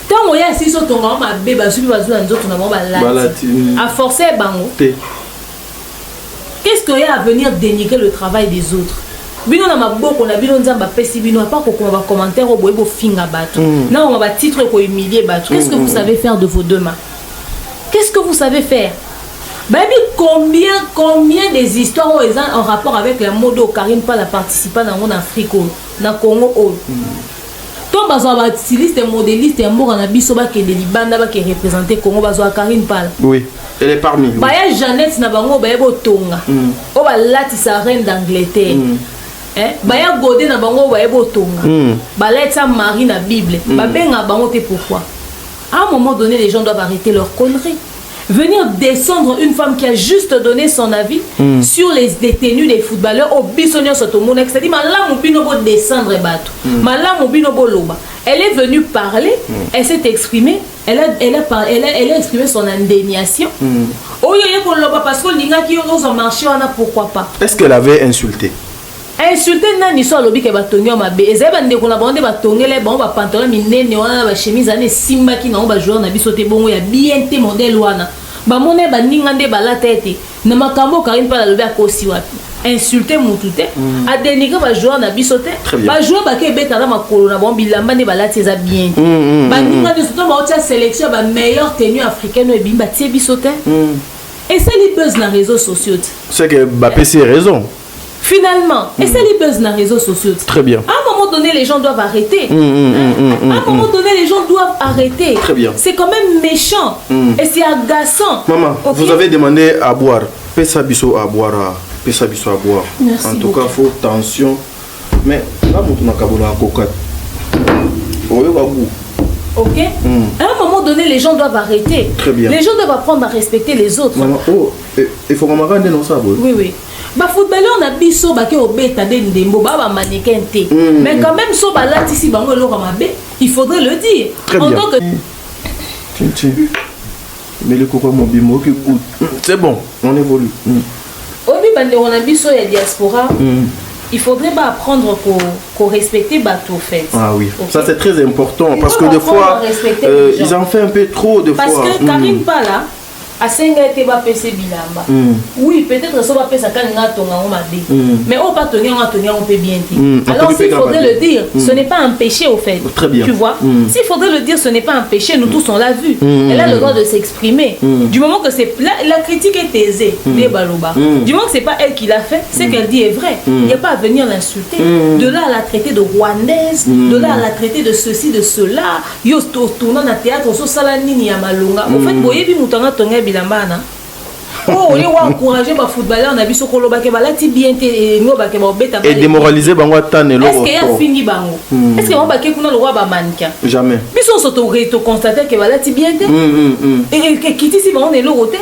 tango ya siso tonga mabe basubi bazula nzoto na bango balati a forcer bango qu'est-ce qu'il y a à venir dénigrer le travail des autres bino na maboko na bino nzamba pesi bino pas ko ba commentaire au boyebo finga bato na on va titre ko humilier bato qu'est-ce que vous savez faire de vos deux mains qu'est-ce que vous savez faire baby combien des histoires ont en rapport avec la mode Karine pas la participant dans mon Afrique na Congo to bazo ba styliste modéliste mboka na biso ba ke de libanda ba ke représenter Congo bazo Karine Pal oui elle est parmi ba ya Jeannette na bango ba yebo tonga o ba lati sa reine d'Angleterre baya godé na bango ba yebo tonga ba letsa Marie na Bible ba benga bango te pourquoi à un moment donné les gens doivent arrêter leurs conneries venir descendre une femme qui a juste donné son avis sur les détenus des footballeurs au bisonnion sotomonek c'est-à-dire malamu bino bo descendre bato malamu bino bo loba elle est venue parler elle s'est exprimée elle a exprimé son indignation oh yé ko loba parce que linga ki yo marché wana pourquoi pas est-ce qu'elle avait insulté insulté nani so lobi ke batonyo mabe ezeba ndeko na bonde batongele bon ba pantalon minene wana ba chemise ane simba ki na ba joueur na biso te bongo ya bien te modèle wana ba mone ba ninga nde bala tete na makambo Karine pa la lobi akosi wapi insulter mutu te a dénigrer ba joueur na biso te ba joueur ba ke beta na makolo na bon bilamba nde bala teza bien ba ninga de soto ba otia sélection ba meilleure tenue africaine e bimba tie biso te et ça li buzz na réseaux sociaux c'est que Mbappé c'est raison. Finalement, et c'est les buzz dans les réseaux sociaux. Très bien. À un moment donné, les gens doivent arrêter. À un moment donné, les gens doivent arrêter. Très bien. C'est quand même méchant. Et c'est agaçant. Maman, vous avez demandé à boire. Pesa biso à boire. Pesa biso à boire. Merci en tout cas, il faut tension. Mais là, on a kabola coca. Ok. À un moment donné, les gens doivent arrêter. Très bien. Les gens doivent apprendre à respecter les autres. Maman, il faut qu'on m'arrête dans ça. Oui, oui. Ba footballeur na biso ba ke obeta de ndembo ba ba mannequin té mais quand même so ba latisi bango lo mabe il faudrait le dire. Très en bien. tant que mais le coco mon bimo qui coûte c'est bon on évolue obi bande on a biso ya diaspora il faudrait pas apprendre qu'on respecter bateau fait. Ah oui, okay. Ça c'est très important parce que des fois ils en font un peu trop de parce fois. Parce que Karine Pala a senga été ba pese bilamba. Oui, peut-être ça va pesa quand nga tonga on m'a dit. Mais on pas tonga on peut bien dire. Alors s'il faudrait le dire, ce n'est pas un péché au fait. Très bien. Tu vois? S'il faudrait le dire, ce n'est pas un péché, nous tous on l'a vu. Elle a le droit de s'exprimer. Du moment que c'est la critique est aisée, du moment que c'est pas elle qui l'a fait, ce qu'elle dit est vrai. Il n'y a pas à venir l'insulter. De là à la traiter de rwandaise, de là à la traiter de ceci, de cela. Yo tournant na théâtre so sala nini ya malonga. Au fait, boyebi mutanga tonga bilambana. Oh, on va encourager les footballeurs na biso koloba ke balati bien te ngo ba ke ba beta et démoraliser bango tane lo. Est-ce qu'il y a fini bango? Est-ce que on ba ke kuna le roi ba mannequin? Jamais. Biso to constater que balati bien te. Et que quitter si on est le roté.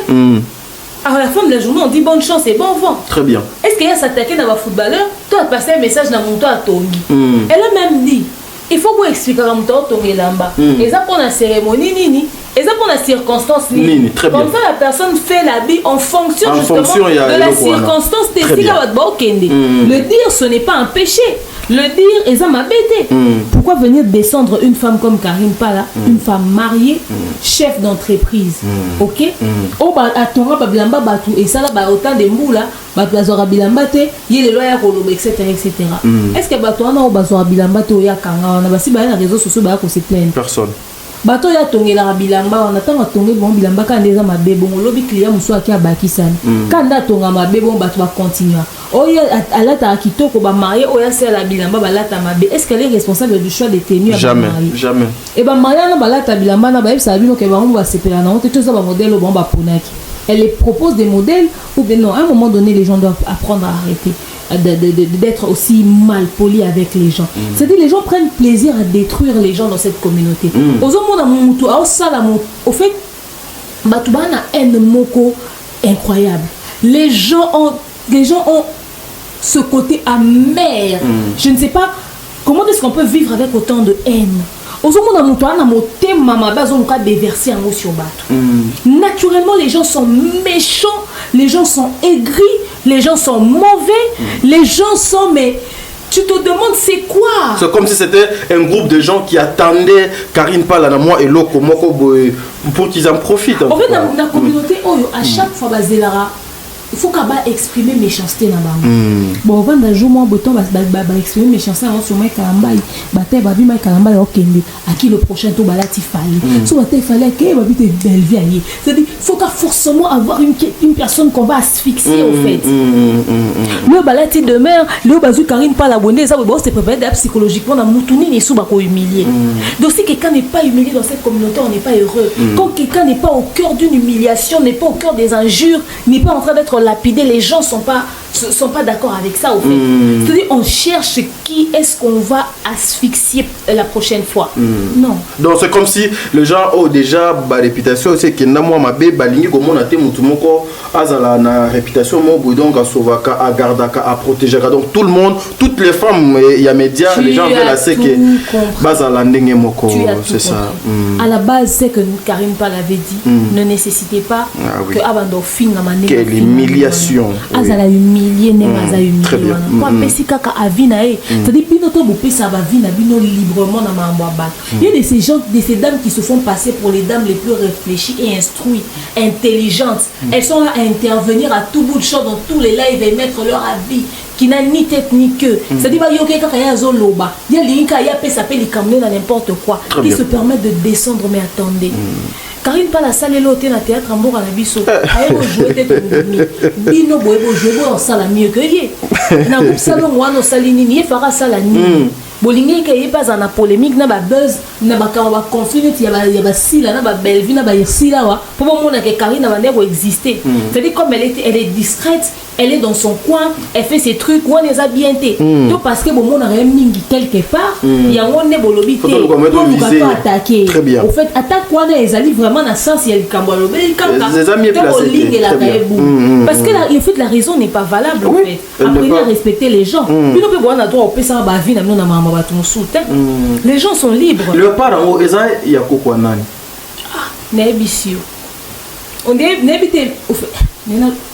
À la fin de la journée, on dit bonne chance et bon vent. Très bien. Est-ce qu'il y a s'attaquer dans les footballeurs? Toi passer un message dans mon toit à Tongi. Elle a même dit il faut vous expliquer à mon toit Tongi lamba. Et ça pour la cérémonie nini. Et ça pour la circonstance nini. Très bien. Comme ça la personne fait l'habit en fonction justement de la circonstance. Le dire ce n'est pas un péché. Le dire et ça m'a bêté. Pourquoi venir descendre une femme comme Karine Pala, une femme mariée, chef d'entreprise, ok? Oh bah attends bah bilamba batu et ça là bah autant de moula bah bazora bilamba te y les lois rolo etc. Est-ce que bah toi non bazora bilamba te ya kanga on a bah si bah les réseaux sociaux bah qu'on se plaint. Personne. Bato ya tongela bilamba on attend tonge bon bilamba quand déjà mabe bon lobi client muso akia bakisana quand da tonga mabe bon bato va continuer Oya alata kitoko ba marié oya c'est la bilamba balata mabe. Est-ce qu'elle est responsable du choix des tenues à Jamais, marié? jamais. Et ba marié na balata bilamba na ba ça bino ke ba on va sepela na honte tout ça ba modèle bon ba ponaki. Elle les propose des modèles ou bien non, à un moment donné les gens doivent apprendre à arrêter d'être aussi mal poli avec les gens. C'est-à-dire les gens prennent plaisir à détruire les gens dans cette communauté. Au fait, Batubana haine moko incroyable. Les gens ont ce côté amer. Je ne sais pas comment est-ce qu'on peut vivre avec autant de haine. Naturellement, les gens sont méchants, les gens sont aigris, les gens sont mauvais, les gens sont... Mais tu te demandes c'est quoi? C'est comme si c'était un groupe de gens qui attendaient Karine Palana, moi et Loko Moko pour qu'ils en profitent. En fait, dans la communauté, à chaque fois, il faut qu'elle exprimer méchanceté là bas. Bon, on va dans jour moi bouton exprimer méchanceté sur moi kalambai. Baté babi mai kalambai okende. À qui le prochain tour balati fallait. Soit baté fallait que babi te belle vie. C'est-à-dire faut qu'à forcément avoir une personne qu'on va asphyxier au fait. Le balati de mer, le bazu Karine pas la bonne ça bon c'est préparé psychologiquement dans moutouni ni sous bako humilier. Donc si quelqu'un n'est pas humilié dans cette communauté, on n'est pas heureux. Quand quelqu'un n'est pas au cœur d'une humiliation, n'est pas au cœur des injures, n'est pas en train d'être lapidé, les gens sont pas d'accord avec ça au fait. C'est-à-dire on cherche qui est-ce qu'on va asphyxier la prochaine fois. Non. Donc c'est comme si les gens ont déjà ma réputation, c'est que moi ma bé balingi comme on a été mutumoko azala na réputation mo donc à sauvaka à gardaka à protéger donc tout le monde, toutes les femmes il y a médias, les gens veulent assez que bazala ndenge moko c'est ça. À la base c'est que Karine Pal avait dit ne nécessitez pas que abandofine na manière l'humiliation. Azala humilié n'est pas humilié. Quoi pesi kaka avina e. C'est-à-dire bino to bo pesa ba vina bino librement na mambaba. Il y a de ces gens, de ces dames qui se font passer pour les dames les plus réfléchies et instruites, intelligentes. Elles sont là à intervenir à tout bout de champ dans tous les lives et mettre leur avis qui n'a ni tête ni queue. C'est-à-dire bah yo kaka ya zoloba. Il y a linka ya pesa pe likamne dans n'importe quoi qui se permettent de descendre mais attendez. Karine pas la salle l'hôtel na théâtre en bord à la biso. Ayo jouer tête bino boy jouer en salle mieux que yé. Na groupe salon wano salini ni fera sala ni. Bolingi ke pas en polémique na ba buzz na ba conflit il y a ba sila na ba belle vie na ba sila wa. Pour moi que Karine va ndeko exister. C'est-à-dire comme elle est discrète, elle est dans son coin, elle fait ses trucs, on les a bien té. Donc parce que bon on a mingi quelque part, il y a on est bolobité. On va pas attaquer. Au fait attaque quoi les alliés vraiment dans sens il y a le cambolo mais les amis placés. Parce que le fait la raison n'est pas valable en fait. Apprenez à respecter les gens. Puis on peut voir na droit on peut ça ba vie na na mama ba ton soutien. Les gens sont libres. Le parent eza ya kokwa nani? Ah, nebisio. On est n'habité au fait.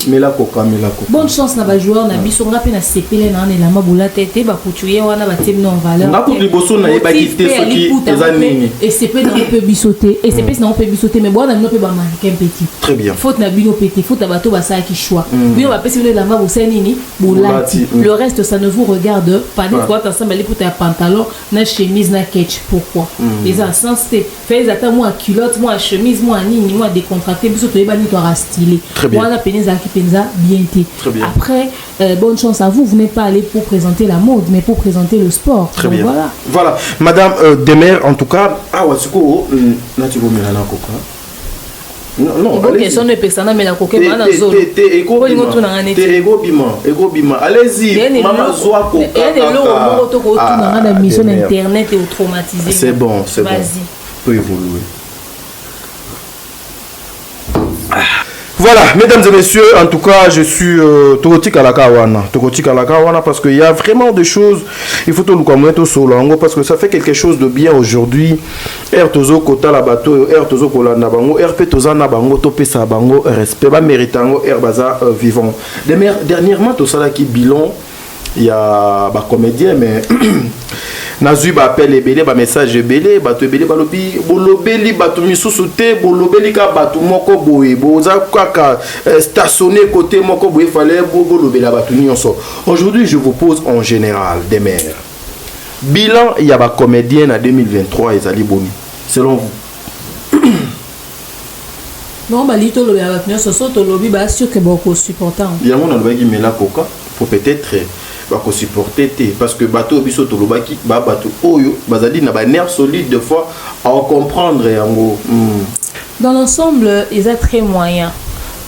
Mela koka. Bonne chance na ba joueur na biso ngapi na sepele na na mabula tete ba kutuye wana ba team non valeur. Nga kuti boso na yeba kité soki ezanini. Et sepele na peut bisoter et sepele na peut bisoter mais bon na no peut ba manquer petit. Très bien. Faute na bino petit, faute na bato ba sa ki choix. Bino ba pesi la mabu senini bulati. Le reste ça ne vous regarde pas. Des fois ensemble aller pour ta pantalon, na chemise na ketch pourquoi? Les sens c'est fais attends moi culotte, moi chemise, moi nini, moi décontracté biso to yeba ni to stylé. Penza qui penza bien été. Après, bonne chance à vous. Vous n'êtes pas allé pour présenter la mode, mais pour présenter le sport. Très bien. Voilà. Voilà. Madame Demer, en tout cas, ah ouais, c'est quoi? Là, tu vas me la coca. Non, allez. Question de personne, mais la coca, c'est un zone. T'es ego bima. Allez-y. Maman zoa coca. Il y a des lots dans la mission internet et au traumatisé. C'est bon, c'est bon. Vas-y. Peut évoluer. Voilà, mesdames et messieurs, en tout cas, je suis Tokoti Kalakawana parce qu'il y a vraiment des choses, il faut tout le commenter sur l'ango parce que ça fait quelque chose de bien aujourd'hui. Tozo Kota la bateau, Tozo Kola Nabango, Toza Nabango, Topé Sabango, respect, ba méritango, Baza vivant. Dernièrement, tout ça là qui bilan, il y a ba comédien, mais. Nazui ba appel ebele ba message ebele bato ebele balobi bolobeli bato misusu te bolobeli ka bato moko boye boza kaka stationné côté moko boye fallait bolobela bato nyonso. Aujourd'hui je vous pose en général des mères. Bilan il y a ba comédien en 2023 ezali boni selon vous. Non ba lito lobi ba nyonso so to lobi ba sûr que beaucoup supportant. Il y a mon alobaki mela coca. pour peut-être supporter parce que bateau biso tolobaki ba bateau oyo bazali na ba nerf solide de fois à comprendre yango. Dans l'ensemble, ils sont très moyens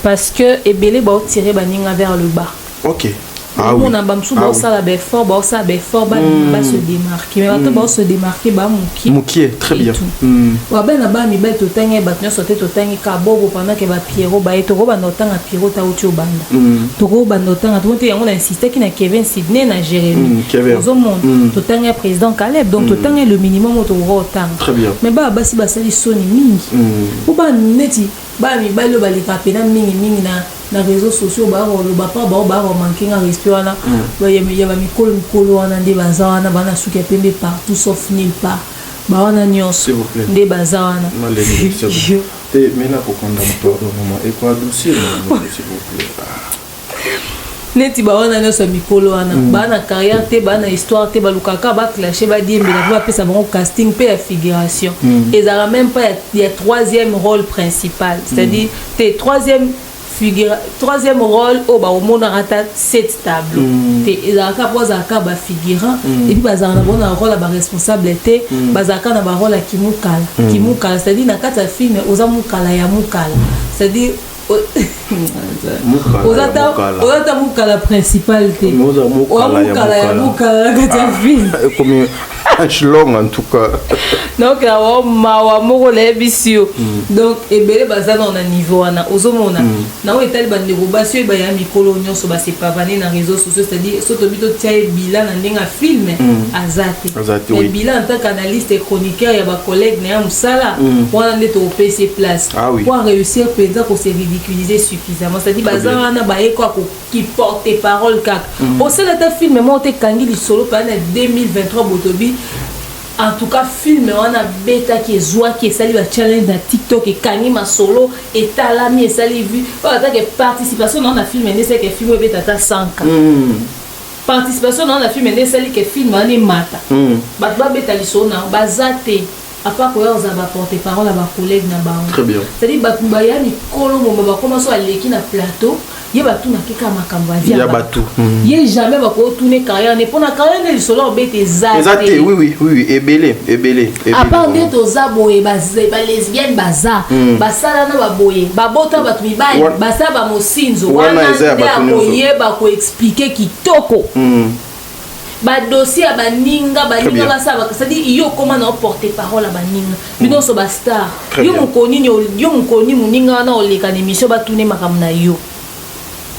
parce que Ebele va tirer baninga vers le bas. OK. On a bamsou ba ça ba fort ba se démarquer. Mais maintenant ba se démarquer ba muki très bien. Wa ben na ba mi ba to tanga ba tnya sauter to tanga ka bobo pendant que ba Pierrot ba eto ba no tanga Pierrot ta uti obanda. To go ba no tanga to yango na insister ki na Kevin Sydney na Jérémy. Ozo monde to tanga président Caleb donc to tanga le minimum to go tanga. Très bien. Mais ba basi ba sali soni mingi. Ou ba neti ba mi ba lo ba le kapena mingi na réseaux sociaux ba le ba manquer en respirer là ba ya mikolo wana nde baza wana bana suki pembe partout sauf nulle part ba wana nyonso nde baza wana te mena ko konda pardon maman et quoi dossier s'il vous plaît neti ba wana nyonso mikolo wana bana carrière te bana histoire te balukaka ba clasher ba diembe na ba pesa bango casting pe la figuration et ça même pas il y a troisième rôle principal c'est-à-dire troisième rôle au monde rata 7 tableaux et la capozaka ba figurant et puis bazana bona rôle ba responsabilité bazaka na ba rôle kimukala c'est-à-dire na kata film oza mukala ya mukala c'est-à-dire ozata mukala principalité mukala ya mukala kata film comme long en tout cas donc mawa moko le bisio donc ebele bazana na niveau wana ozomona na o etali bande ko basio ba ya mikolo nyonso ba se pavane na réseaux sociaux c'est-à-dire soto bito tia bilan na ndenga film azate mais bilan en tant qu'analyste et chroniqueur ya ba collègue na ya musala wana nde to PC place pour réussir peut-être ko se ridiculiser suffisamment c'est-à-dire bazana na ba eko ko qui porte parole kak au sein de ta film mo te kangi li solo pa na 2023 botobi. En tout cas, film on a bêta qui est joie qui est sali va challenge dans TikTok et kangi ma solo et talami et sali vu. Voilà que participation dans un film et c'est que film bêta ta 100 ans. Participation dans un film et c'est que film on est mata. Ba bêta li sona bazate. À part quoi on va porter parole à ma collègue na ba. Très bien. C'est-à-dire ba kumbaya ni kolo mo ba commence à l'équipe na plateau. Il y a tout na makambo via. Il y a batou. Il y a jamais ba ko tourner carrière ne pour na carrière ne solo bête exact. Oui, ebele. À part d'être aux aboyés ba lesbienne baza. Ba sala na ba boye. Ba bota ba tu ba sa ba mosinzo. Wana aboyé ba ko expliquer kitoko. Ba dossier ba ninga ba ça c'est-à-dire yo comment na porter parole à ba ninga bino so ba star yo mukoni muninga na oleka émission ba tourner makamna yo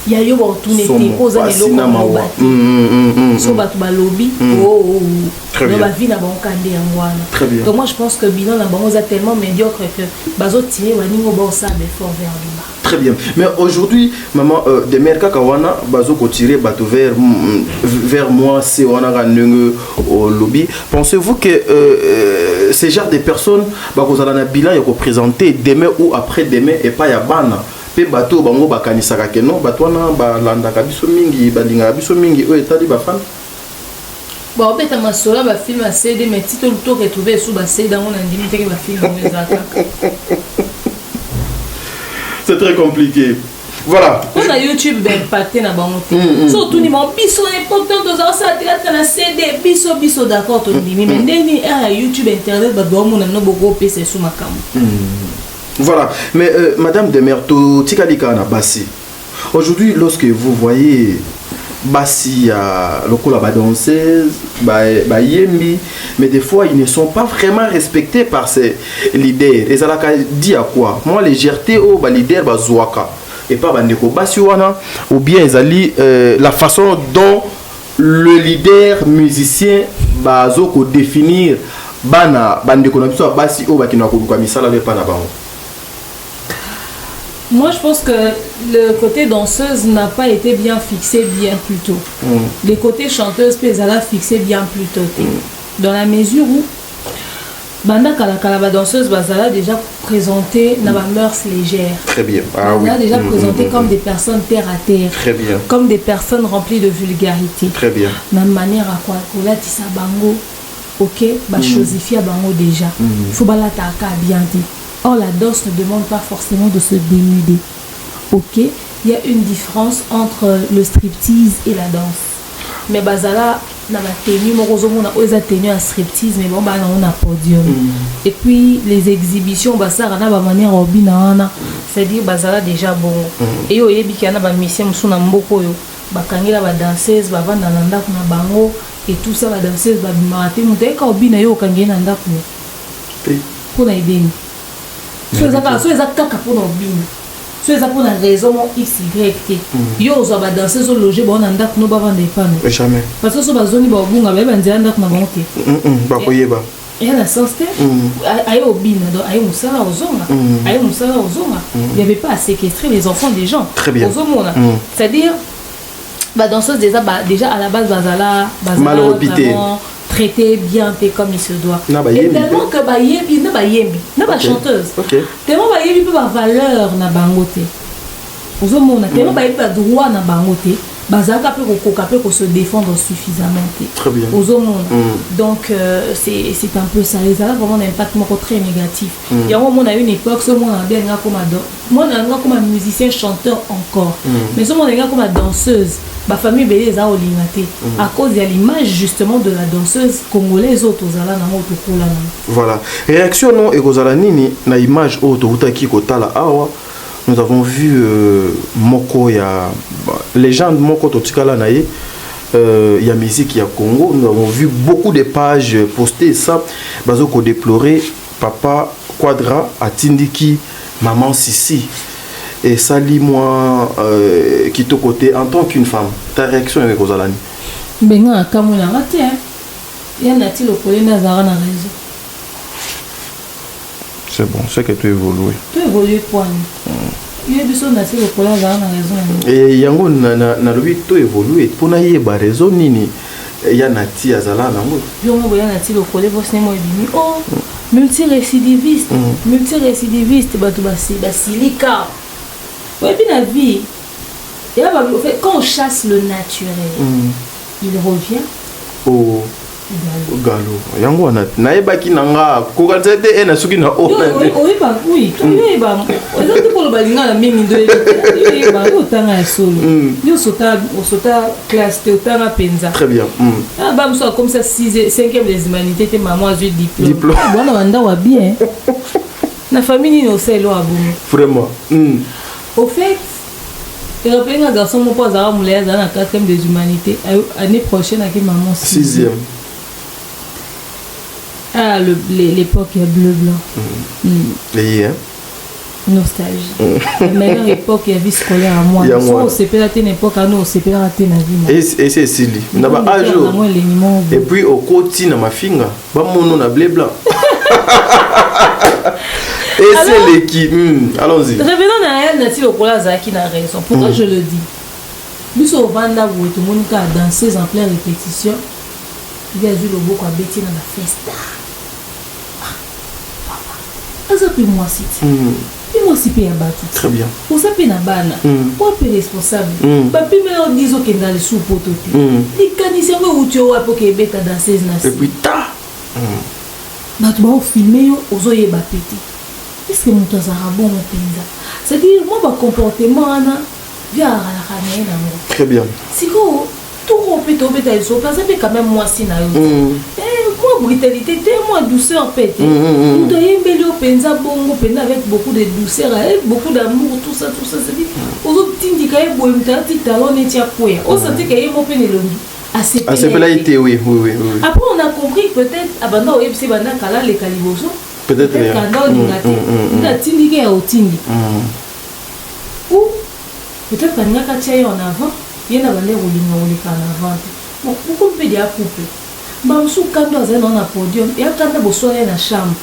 ya yo ba tourner te cause na loko so ba tu ba lobby no ba vie na ba okande ngwana donc moi je pense que bilan na bango za tellement médiocre que bazo tirer ba ningo ba ça be fort vers le bas. Très bien. Mais aujourd'hui, maman, des mères kakawana, bazo ko tirer bateau vers moi, c'est on a au lobby. Pensez-vous que ces genres de personnes, bah vous allez bilan et représenter demain ou après demain et pas ya bana. Pe bateau bango bakanisa ka non, bateau na ba landa ka biso mingi, balinga biso mingi o etali ba fan. Bon, peut-être ma soeur va film à CD, mais si tu le tour retrouvé sous ba CD dans mon indemnité qui va film les attaques. C'est très compliqué. Voilà. On a YouTube impacté na bangote. Surtout ni mon biso important de ça théâtre na CD biso d'accord to ndimi mais ndeni YouTube internet ba do mona no boko PC sous makam. Voilà. Mais madame Demerto Tikalika na Bassi. Aujourd'hui lorsque vous voyez Bassi à lokola ba danseuse ba yembi mais des fois ils ne sont pas vraiment respectés par ces leaders et ça la dit à quoi moi légèreté au ba leader ba zouaka et pas bandeko Bassi wana ou bien ezali la façon dont le leader musicien ba zoko définir bana bandeko na biso Bassi o ba kina ko kwa misala le pa na bango. Moi, je pense que le côté danseuse n'a pas été bien fixé bien plus tôt. Les côtés chanteuses, Pézala fixé bien plus tôt. Dans la mesure où Banda Kalakala danseuse, Bazala déjà présenté dans la mœurs légères. Très bien. Bazala déjà présenté comme des personnes terre à terre. Très bien. Comme des personnes remplies de vulgarité. Très bien. Dans manière à quoi Kola Tissa Bango, ok, chosifia Bango déjà. Il faut balata bien dit. Or, la danse ne demande pas forcément de se dénuder. Ok, il y a une différence entre le striptease et la danse. Mais bazala na ma tenue morozomona oza tenue à striptease mais bon bah on a podium. Et puis les exhibitions basara na ba manière obina c'est-à-dire bazala déjà bon. Et yo yebi kana ba mission musuna mboko yo bakangela ba danseuse ba vanda na ndako na bango et tout ça ba danseuse ba bimate muteka obina yo kangena ndako. Pour na ideni. So ezaka pour na obina. So ça pour une raison XY. Yo zo ba danser zo loger ba on ndako no ba vendre pas. Jamais. Parce que so ba zoni ba bunga ba ndia ndako na bango. Ba koyeba. Il y a la sens que aïe obina donc aïe musala ozonga. Aïe musala ozonga. Il n'y avait pas à séquestrer les enfants des gens. Très bien. C'est-à-dire ba danseuse déjà à la base bazala mal repité. Traité bien comme il se doit. Et tellement que ba yebi na ba chanteuse. Tellement ba yebi pas valeur na bangote. Ozomona tellement ba yebi pas droit na bangote. Bazaka peut ko se défendre suffisamment. Très bien. Ozomona. Donc c'est un peu ça. Les a vraiment un impact très négatif. Il y a on a une époque ce monde a bien comme moi comme musicien chanteur encore. Mais ce monde est comme danseuse. Ma famille belé za olingate à cause de l'image justement de la danseuse congolaise otozala na moto kola. Voilà. Réaction non ekozala nini na image ototaki kotala awa. Nous avons vu moko ya légende moko totikala na ye ya musique ya Congo. Nous avons vu beaucoup de pages postées ça bazo ko déplorer papa Quadra atindiki maman Sissi. Et ça lit moi qui te côté en tant qu'une femme. Ta réaction avec Rosalani? Benga kamuna raté hein. Ya nati le collé na zara na raison. C'est bon, c'est que tu évolues. Tu évolues point. Il y a besoin nati le collé na zara na raison. Et yango na lui tu évolues pour na yeba raison nini ya nati azala nango. Yo mo ya nati le collé vos nemo ebimi. Oh, multirécidiviste, batu basilika. Et puis la vie, quand on chasse le naturel, il revient au galop. Yango na yebaki nanga ko kanzete ena suki na o. Oui, tu yeba. Ezaki pour le balinga na mingi ndo yeba otanga ya solo. Yo sota classe te otanga penza. Très bien. Ah ba mso comme ça 5e des humanités te maman a eu diplôme. Bwana wanda wa bien. Na famille no selo abumu. Vraiment. Au fait, il y a un garçon qui a dans la 4e des humanités. L'année prochaine, avec maman 6e. Ah, l'époque, il y a bleu-blanc. Et nostalgie. La meilleure époque, il y a vie scolaire à moi. Soit au CP, la tête époque, à nous, au CP, la tête na vie. Et c'est Sili. On a pas un jour. Et puis, au côté, na ma finga, bah, mon nom a blé blanc. Et c'est l'équipe. Allons-y. Revenons à elle, Nati Lokola Zaki n'a raison. Pourquoi je le dis? Nous au Vanda où tout le monde a dansé en pleine répétition. Il y a eu le beau qui a bêté dans la festa. Ça peut moi citer. Et moi si paye à battre. Très bien. Pour ça paye na bana. Pour payer responsable. Papi mais on dit que dans le sous pototé. Les canisiens où tu as pour que bêta danser na. Et puis ta. Bah tu vas filmer aux oeils bapété. Est-ce que mon temps a bon mon penza? C'est-à-dire moi mon comportement ana via la ramène moi. Très bien. Si quoi tout rompé tomber dans le sofa ça fait quand même moi si na yo. Moi brutalité moi douceur pété. Nous doit embellir au penza bongo penza avec beaucoup de douceur avec beaucoup d'amour tout ça c'est dit aux autres tindika e boye mtati talon etia poya. On sentait qu'il y a mon penelongi. Assez pénalité oui. Après on a compris que peut-être abanda oyeb c'est banda kala les caliboso. Peut-être rien. On a tindika ya otindi. Ou peut-être qu'on a katia en avant. Il y a des gens en avant. Bon, pourquoi on peut dire couple? Bamsou kando azali dans un podium et akanda bosoya na chambre.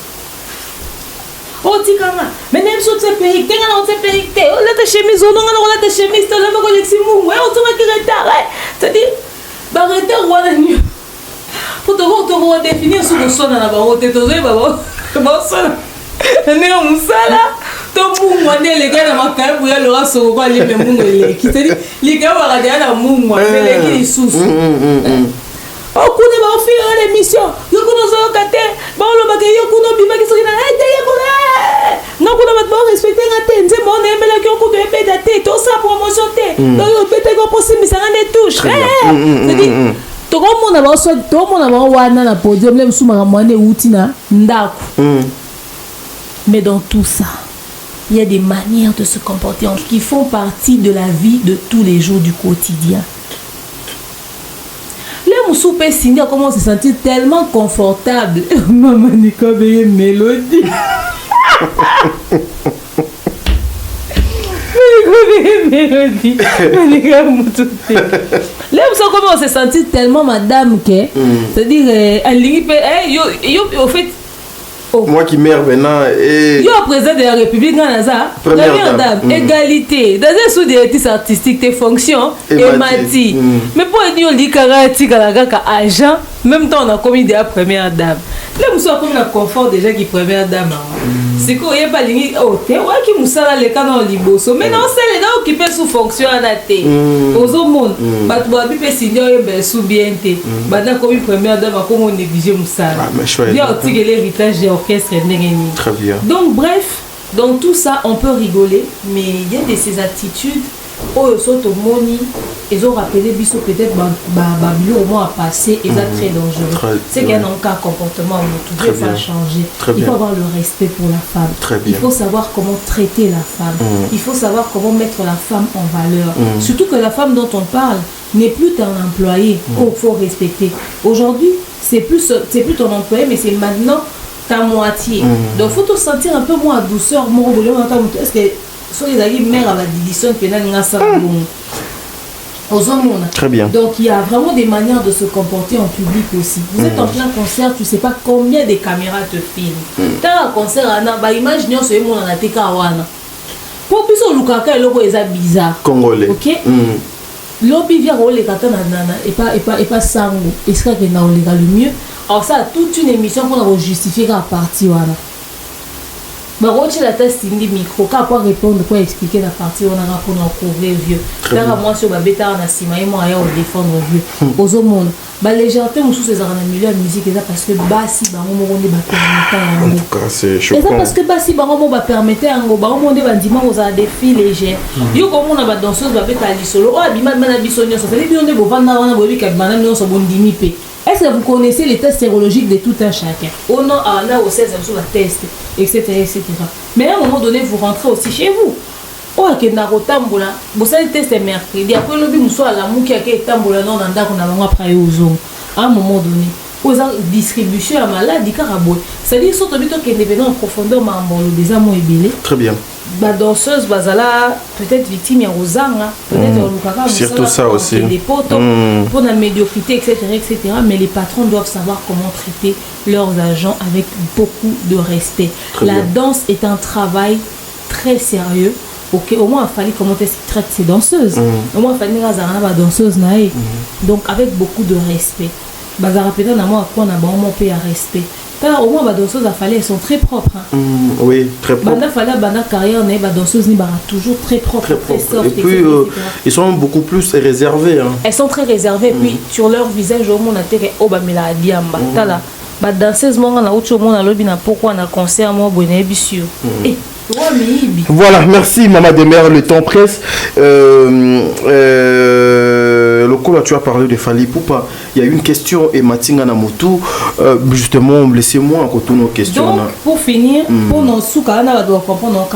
Oh tikanga, mais même si tu es perruque, tu es perruque, oh la ta chemise, on a la ta chemise, tu as la collection mou, ouais, on tourne qui retard, c'est-à-dire, bah retard ou à mieux. Pour te voir définir ce que sonne à la barre, tu es tosé, bah sonne. Né on sala, ton mou moi les gars dans ma carrière pour aller au sur quoi les mêmes mou les qui c'est-à-dire les gars vont regarder la mou moi, mais les qui souffrent. Oh, kuna ba offrir l'émission. Yo kuna zo kate. Ba lo ba ke yo kuna bima ki sokina. Eh, te yo kuna. Non kuna ba respecter la tenze, bon na mbela ki okuto epeta te, to sa promotion te. Donc peut-être qu'on peut se mettre des touches. C'est-à-dire to comme on a besoin to on a wana na podium le msuma kamane utina ndaku. Mais dans tout ça, il y a des manières de se comporter qui font partie de la vie de tous les jours du quotidien. Le moussou peut signer comment se sentir tellement confortable. Maman n'est comme une mélodie. Mélodie. Là, vous comment on se sentit tellement madame que, c'est-à-dire, au fait, moi qui mère maintenant et yo président de la République Ganaza, première dame, égalité, dans un sous directrice artistique tes fonctions et mati. Mais pour dire li karati kalaga agent, même temps on a commis de la première dame. Là nous sommes comme la confort déjà qui première dame. C'est quoi y a pas ligne oh té ouais qui musala les canons liboso. Mais non c'est les gars qui peuvent sous fonction à dater. Aux autres monde, bah tu vas bien signer ben sous bien té. Bah dans comme première dame comme on négliger musala. Bien aussi l'héritage orchestre. Très bien. Donc bref, dans tout ça, on peut rigoler, mais il y a de ces attitudes où ils sont au moni, ils ont rappelé biso peut-être au moins à passer, et ça très dangereux. C'est qu'il y a un cas comportement où tout doit changer. Il faut avoir le respect pour la femme. Il faut savoir comment traiter la femme. Il faut savoir comment mettre la femme en valeur. Surtout que la femme dont on parle n'est plus ton employé qu'il faut respecter. Aujourd'hui, c'est plus ton employé, mais c'est maintenant ta moitié. Donc, il faut te sentir un peu moins douceur. Est-ce que soit les amis mère à la division pénale Très bien. Donc, il y a vraiment des manières de se comporter en public aussi. Vous êtes en plein concert, tu ne sais pas combien de caméras te filment. Dans un concert, imaginez ce que on a été kawana. Pour plus on lukaka et logo est bizarre. Congolais. Ok. L'obi vient rouler katana et pas sango. Est-ce que na le mieux? Alors ça, toute une émission qu'on a justifié à partir voilà. Bah on la test indi micro, quand pour répondre, pour expliquer la partie on a pour nous couvrir vieux. Là moi sur ma bêta on a sima et moi ailleurs on défendre vieux. Aux autres monde, bah légèreté ou sous ces arts de milieu musique et ça parce que bassi bah on me rend permettre. En tout cas c'est choquant. Et ça parce que bassi bah on va permettre un go bah on monde bah dimanche aux des filles légères. Yo comme on a bah danseuse bah bêta ali solo. Oh bima mana bisonyo ça fait bien on est bon vendre wana bobi ka banane on so bon dimipe. Est-ce que vous connaissez les tests sérologiques de tout un chacun? Au nom, à là, au 16, sur la test, etc., etc. Mais à un moment donné, vous rentrez aussi chez vous. Oh, que Narotambola, vous savez, le test est mercredi. Après, le bim soit la mouki à qui tambola non, dans qu'on a après aux hommes. À un moment donné, aux distribution à maladie caraboué. C'est-à-dire, surtout que les événements en profondeur, des amours ébélés. Très bien. La danseuse bazala peut-être victime ya rozanga peut-être surtout ça aussi des potes pour la médiocrité etc. Mais les patrons doivent savoir comment traiter leurs agents avec beaucoup de respect. La danse est un travail très sérieux. Ok, au moins il fallait comment est-ce qu'ils traitent ces danseuses. Au moins il fallait que danseuse naïe. Donc avec beaucoup de respect. Bazara peut-être na moi quoi na bon mon pays à respect. Car au moins les danseuses à Fallait, elles sont très propres. Oui, très propres. Banda Fallait, Banda carrière, les danseuses ni toujours très propres, très soft. Et puis ils sont beaucoup plus réservés. Elles sont très réservées. Puis sur leur visage, au moins on a été oh bah mais la diamba. Tala, bah danseuse moi on a autre chose, on a lobby na pourquoi on a concert moi bonnet sûr. Voilà, merci Maman des Mères, le temps presse. Le coup là tu as parlé de Fally Ipupa. Il y a une question et Matinga Namotu. Justement, laissez-moi encore nos questions. Donc pour finir, pour nos soukana doit comprendre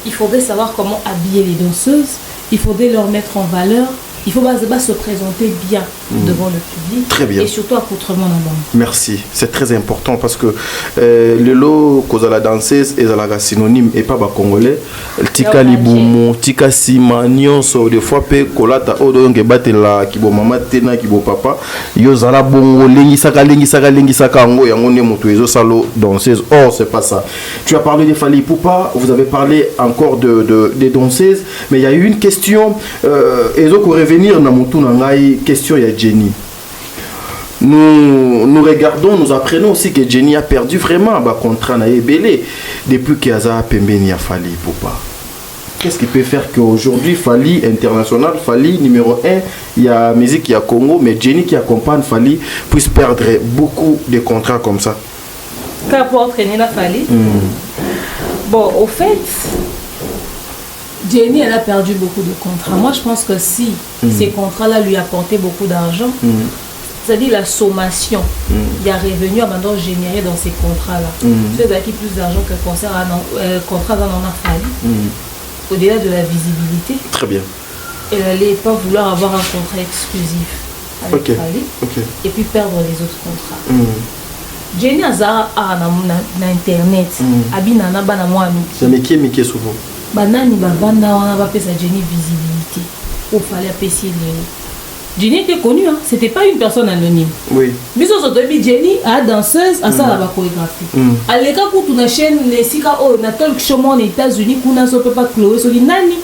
il faudrait savoir comment habiller les danseuses. Il faudrait leur mettre en valeur. Il faut se présenter bien devant le public. Très bien. Et surtout accoutrement d'abord. Merci, c'est très important parce que le lot cause la danseuse est la synonyme et pas bas congolais. Tika libumo, tika sima nyonso des fois pe kolata odo nge batela kibo mama tena kibo papa yo zala bongo lengi saka ngo yango ne moto ezo salo danseuse. Or c'est pas ça. Tu as parlé de Fally Ipupa, vous avez parlé encore des danseuses, mais il y a eu une question ezo ko revenir na mutu na ngai question ya Jenny. Nous regardons, nous apprenons aussi que Jenny a perdu vraiment un contrat na ebele depuis qu'Aza Pembeni a Fally Ipupa. Qu'est-ce qui peut faire qu'aujourd'hui Fally international, Fally numéro 1, il y a musique, il y a Congo, mais Jenny qui accompagne Fally puisse perdre beaucoup de contrats comme ça? Pour entraîner la Fally. Bon, au fait, Jenny, elle a perdu beaucoup de contrats. Moi, je pense que si ces contrats-là lui apportaient beaucoup d'argent, c'est-à-dire la sommation, il y a revenu à maintenant générer dans ces contrats-là. C'est d'acquis plus d'argent que le contrat d'en a fallu. Au-delà de la visibilité. Très bien. Elle n'allait pas vouloir avoir un contrat exclusif avec Fali et puis perdre les autres contrats. Jenny Azara a na internet. Abinana bana moi ami. C'est Mickey souvent. Banani bavanda wana ba pesa Jenny visibilité. Il fallait apprécier Jenny. Jenny était connue, hein? C'était pas une personne anonyme. Oui. Biso sotobi Jenny a danseuse à ça la chorégraphie. À l'écart pour une chaîne les sika oh na talk show aux États-Unis kuna so peut pas Chloé so nani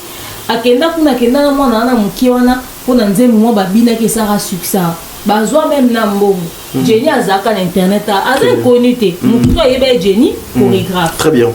akenda kuna kenda na mwana na muki wana pona nzemu mwa babina ke sara succès. Bazwa même na mbongo. Jenny azaka na internet a connu te. Mutu ayeba Jenny chorégraphe. Très bien.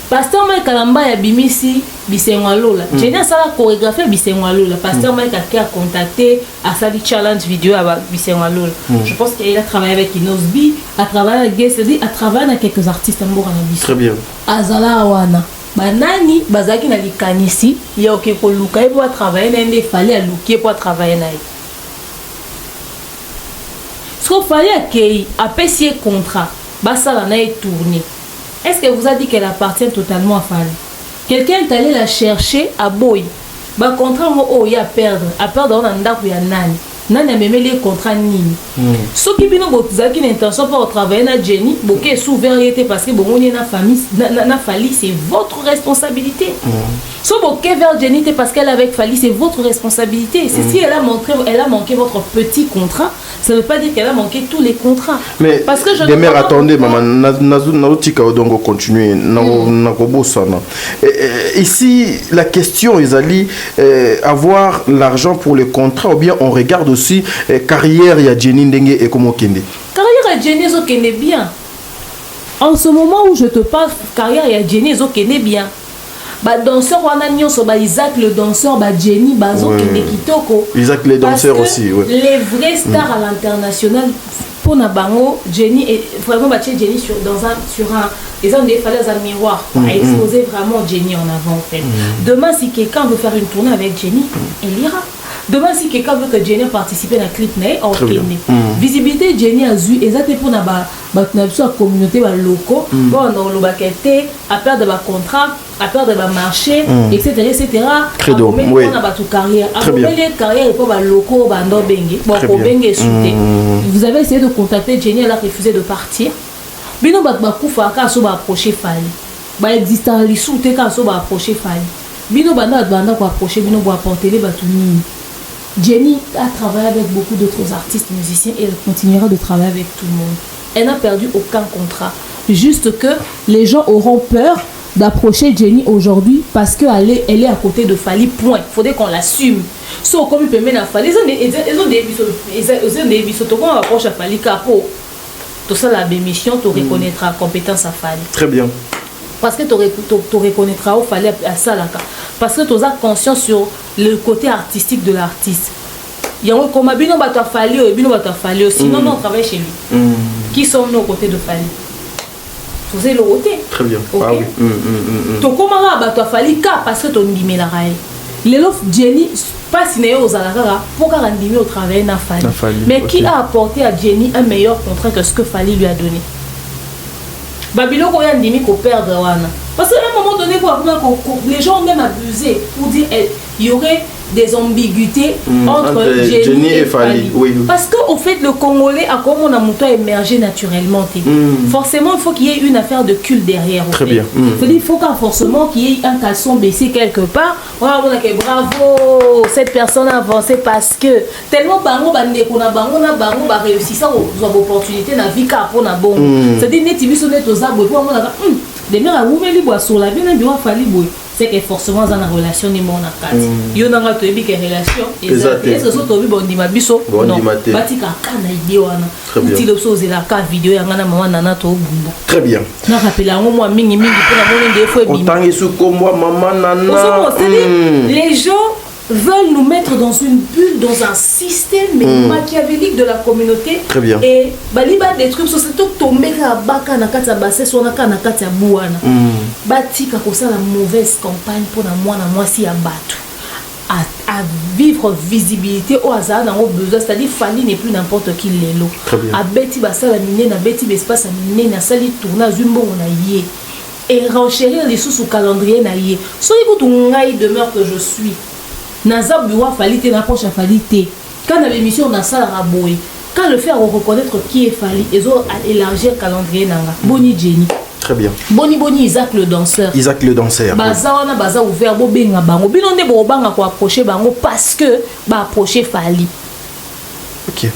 Pasteur Mike Kalamba ya bimisi Bisengwa Lola. Jenny a la chorégraphie Bisengwa Lola. Pasteur Mike a contacté à sali challenge vidéo à Bisengwa Lola. Je pense qu'il a travaillé avec Inosbi, a travaillé avec Gessedi, a travaillé avec quelques artistes en Bourana. Très bien. Azala Awana. Banani bazaki na likanisi ya oke ko luka pour travailler na ndé fallait à lukier pour travailler na. Ce qu'il fallait qu'il a payé contrat, basa la na tourné. Est-ce qu'elle vous a dit qu'elle appartient totalement à Fali? Quelqu'un est allé la chercher à Boy. Bah contrat oh il y a perdre on a ndaku ya nani. Nani a même les contrats nini. Ce qui bino botza qui l'intention pour travailler na Jenny, boké sous vérité parce que bon on est na famille na Fali c'est votre responsabilité. Ce boké vers Jenny parce qu'elle avec Fali c'est votre responsabilité. C'est si elle a manqué votre petit contrat, ça ne veut pas dire qu'elle a manqué tous les contrats. Mais parce que je des mères attendez maman nazutika odongo continuer nakobosana. Ici la question ils allaient avoir l'argent pour les contrats ou bien on regarde aussi carrière ya Jenny ndenge et comment kende. Carrière ya Jenny zo kende bien. En ce moment où je te parle carrière ya Jenny zo kende bien. Ba danseur wana nyonso ba Isaac le danseur ba Jenny bazo kende kitoko. Isaac les danseurs aussi ouais. Les vrais stars à l'international pour na bango Jenny est vraiment battu Jenny sur un ils ont des falaises à miroir pour exposer vraiment Jenny en avant en fait. Demain si quelqu'un veut faire une tournée avec Jenny, elle ira. Demain si quelqu'un veut que Jenny participe à la clip en Kenya. Visibilité Jenny a vu exactement pour na ba communauté ba locaux bon on le baqueté à perdre de contrat à perdre de marché etc. Très bien. Oui. On a battu carrière. Après les carrières pour ba locaux ba ndo bengi bon ko bengi souté. Vous avez essayé de contacter Jenny, elle a refusé de partir. Bino ba kufa ka so ba approcher Fali. Ba existant li souté ka so ba approcher Fali. Bino banda ko approcher bino bo apporter les batuni. Jenny a travaillé avec beaucoup d'autres artistes musiciens et elle continuera de travailler avec tout le monde. Elle n'a perdu aucun contrat. Juste que les gens auront peur d'approcher Jenny aujourd'hui parce qu'elle est à côté de Fali, point. Il faudrait qu'on l'assume. So, comme il peut mettre à Fali, ils ont des bisous. Comment on approche à Fali Capo? Tout ça, la mission, tu reconnaîtras compétence à Fali. Très bien. Parce que tu reconnaîtras où Fali à ça là. Parce que tu as conscience sur le côté artistique de l'artiste. Il y a un comme Bino Bato Fali, sinon on travaille chez lui. Qui sont nos côtés de Fali? Vous avez le côté. Très bien. Okay. Ah oui. Tu comment Bato Fali parce que tu as la raille. Les lof Jenny pas signé aux Alara pour garantir au travail na Fali. Mais qui a apporté à Jenny un meilleur contrat que ce que Fali lui a donné? Babylone a dit qu'on perd parce qu'à un moment donné les gens ont même abusé pour dire il y aurait des ambiguïtés entre Jenny et Fali. Oui. Parce qu'au fait le Congolais a comme on a monté à émerger naturellement. Forcément il faut qu'il y ait une affaire de culte derrière. Très bien. Il faut forcément qu'il y ait un caleçon baissé quelque part. Voilà, on a que bravo cette personne a avancé parce que tellement bango bande qu'on a bango réussi ça aux opportunités na vie car pour na bon. C'est-à-dire net biso net aux arbres pour on a des mères à ouvrir bois sur la vie na biwa Fali boy. C'est que forcément dans la relation ni mon akat. Yo nanga to ebi que relation est-ce que so to bi bondi mabiso non batika kana idée wana. Utile so zela ka vidéo ya ngana maman nana to bumba. Très bien. Na rappela ngo mingi pour la bonne des fois bi. Autant isu ko moi maman nana. Les gens veulent nous mettre dans une bulle, dans un système machiavélique de la communauté. Très bien. Et baliba des trucs surtout tomber à baka na kata basse soit na kata bouana. Batika ko ça la mauvaise campagne pour moi si à battre. À vivre visibilité au hasard dans besoin, c'est-à-dire Fali n'est plus n'importe qui l'élo. À Betty Bassala Miné, na Betty Bespace à Miné, na Sali tournage Zumbo on a yé. Et renchérir les sous calendrier na yé. Soyez que ton rail demeure que je suis. Nazab Biwa Fali te n'approche à Fali te. Quand la émission na Sala Raboé, quand le faire reconnaître qui est Fali, ils ont élargi le calendrier nanga. Boni Jenny. Très bien. Boni Isaac le danseur. Isaac le danseur. Baza wana baza ouvert bo benga bango. Bino nde bo banga ko approcher bango parce que ba approcher Fali. OK.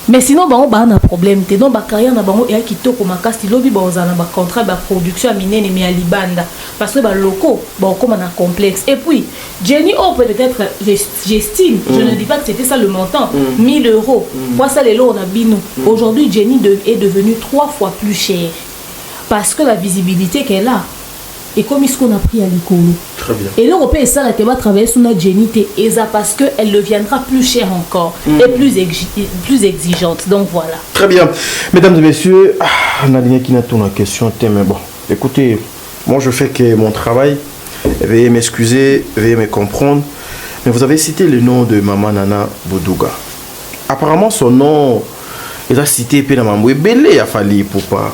Mais sinon bango ba na problème te donc ba carrière na bango et kitoko makasi lobi ba ozana ba contrat ba production minene mais à Libanda parce que ba locaux ba comme un complexe et puis Jenny oh peut-être j'estime je ne dis pas que c'était ça le montant 1000 euros. Quoi ça les lots on a bino. Aujourd'hui Jenny est devenue 3 fois plus chère. Parce que la visibilité qu'elle a, et comme ce qu'on a pris à l'école. Très bien. Et l'Européen, ça, elle va travailler sur notre génité, et ça parce qu'elle deviendra plus chère encore, et plus exigeante. Donc voilà. Très bien. Mesdames et messieurs, on a qui n'a tourné la question, mais bon, écoutez, moi je fais que mon travail, veuillez m'excuser, veuillez me comprendre, mais vous avez cité le nom de Maman Nana Bouddouga. Apparemment, son nom, il a cité Pénamamboué Belé, a fallu pour pas.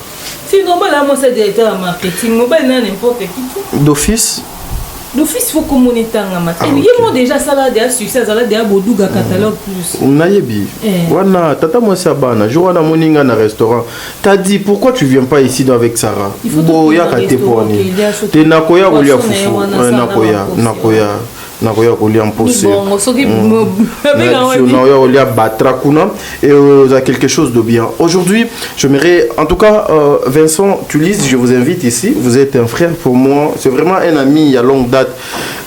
Si normal, là, moi, c'est directeur en marketing, moi, ben, n'importe qui. D'office? D'office, il faut communiquer en marketing. Il y a déjà ça là, déjà succès, ça là, déjà Bouddouga catalogue plus. On a yebi. Wana, tata moi sabana, je vois na moninga na restaurant. T'as dit pourquoi tu viens pas ici avec Sarah? Boya kate poni. Te nakoya kolia fufu. Nakoya. Nakoya kolia mpose. Nakoya kolia batrakuna. Et vous avez quelque chose de bien. Aujourd'hui, j'aimerais, en tout cas, Vincent Tulis, je vous invite ici. Vous êtes un frère pour moi. C'est vraiment un ami il y a longue date.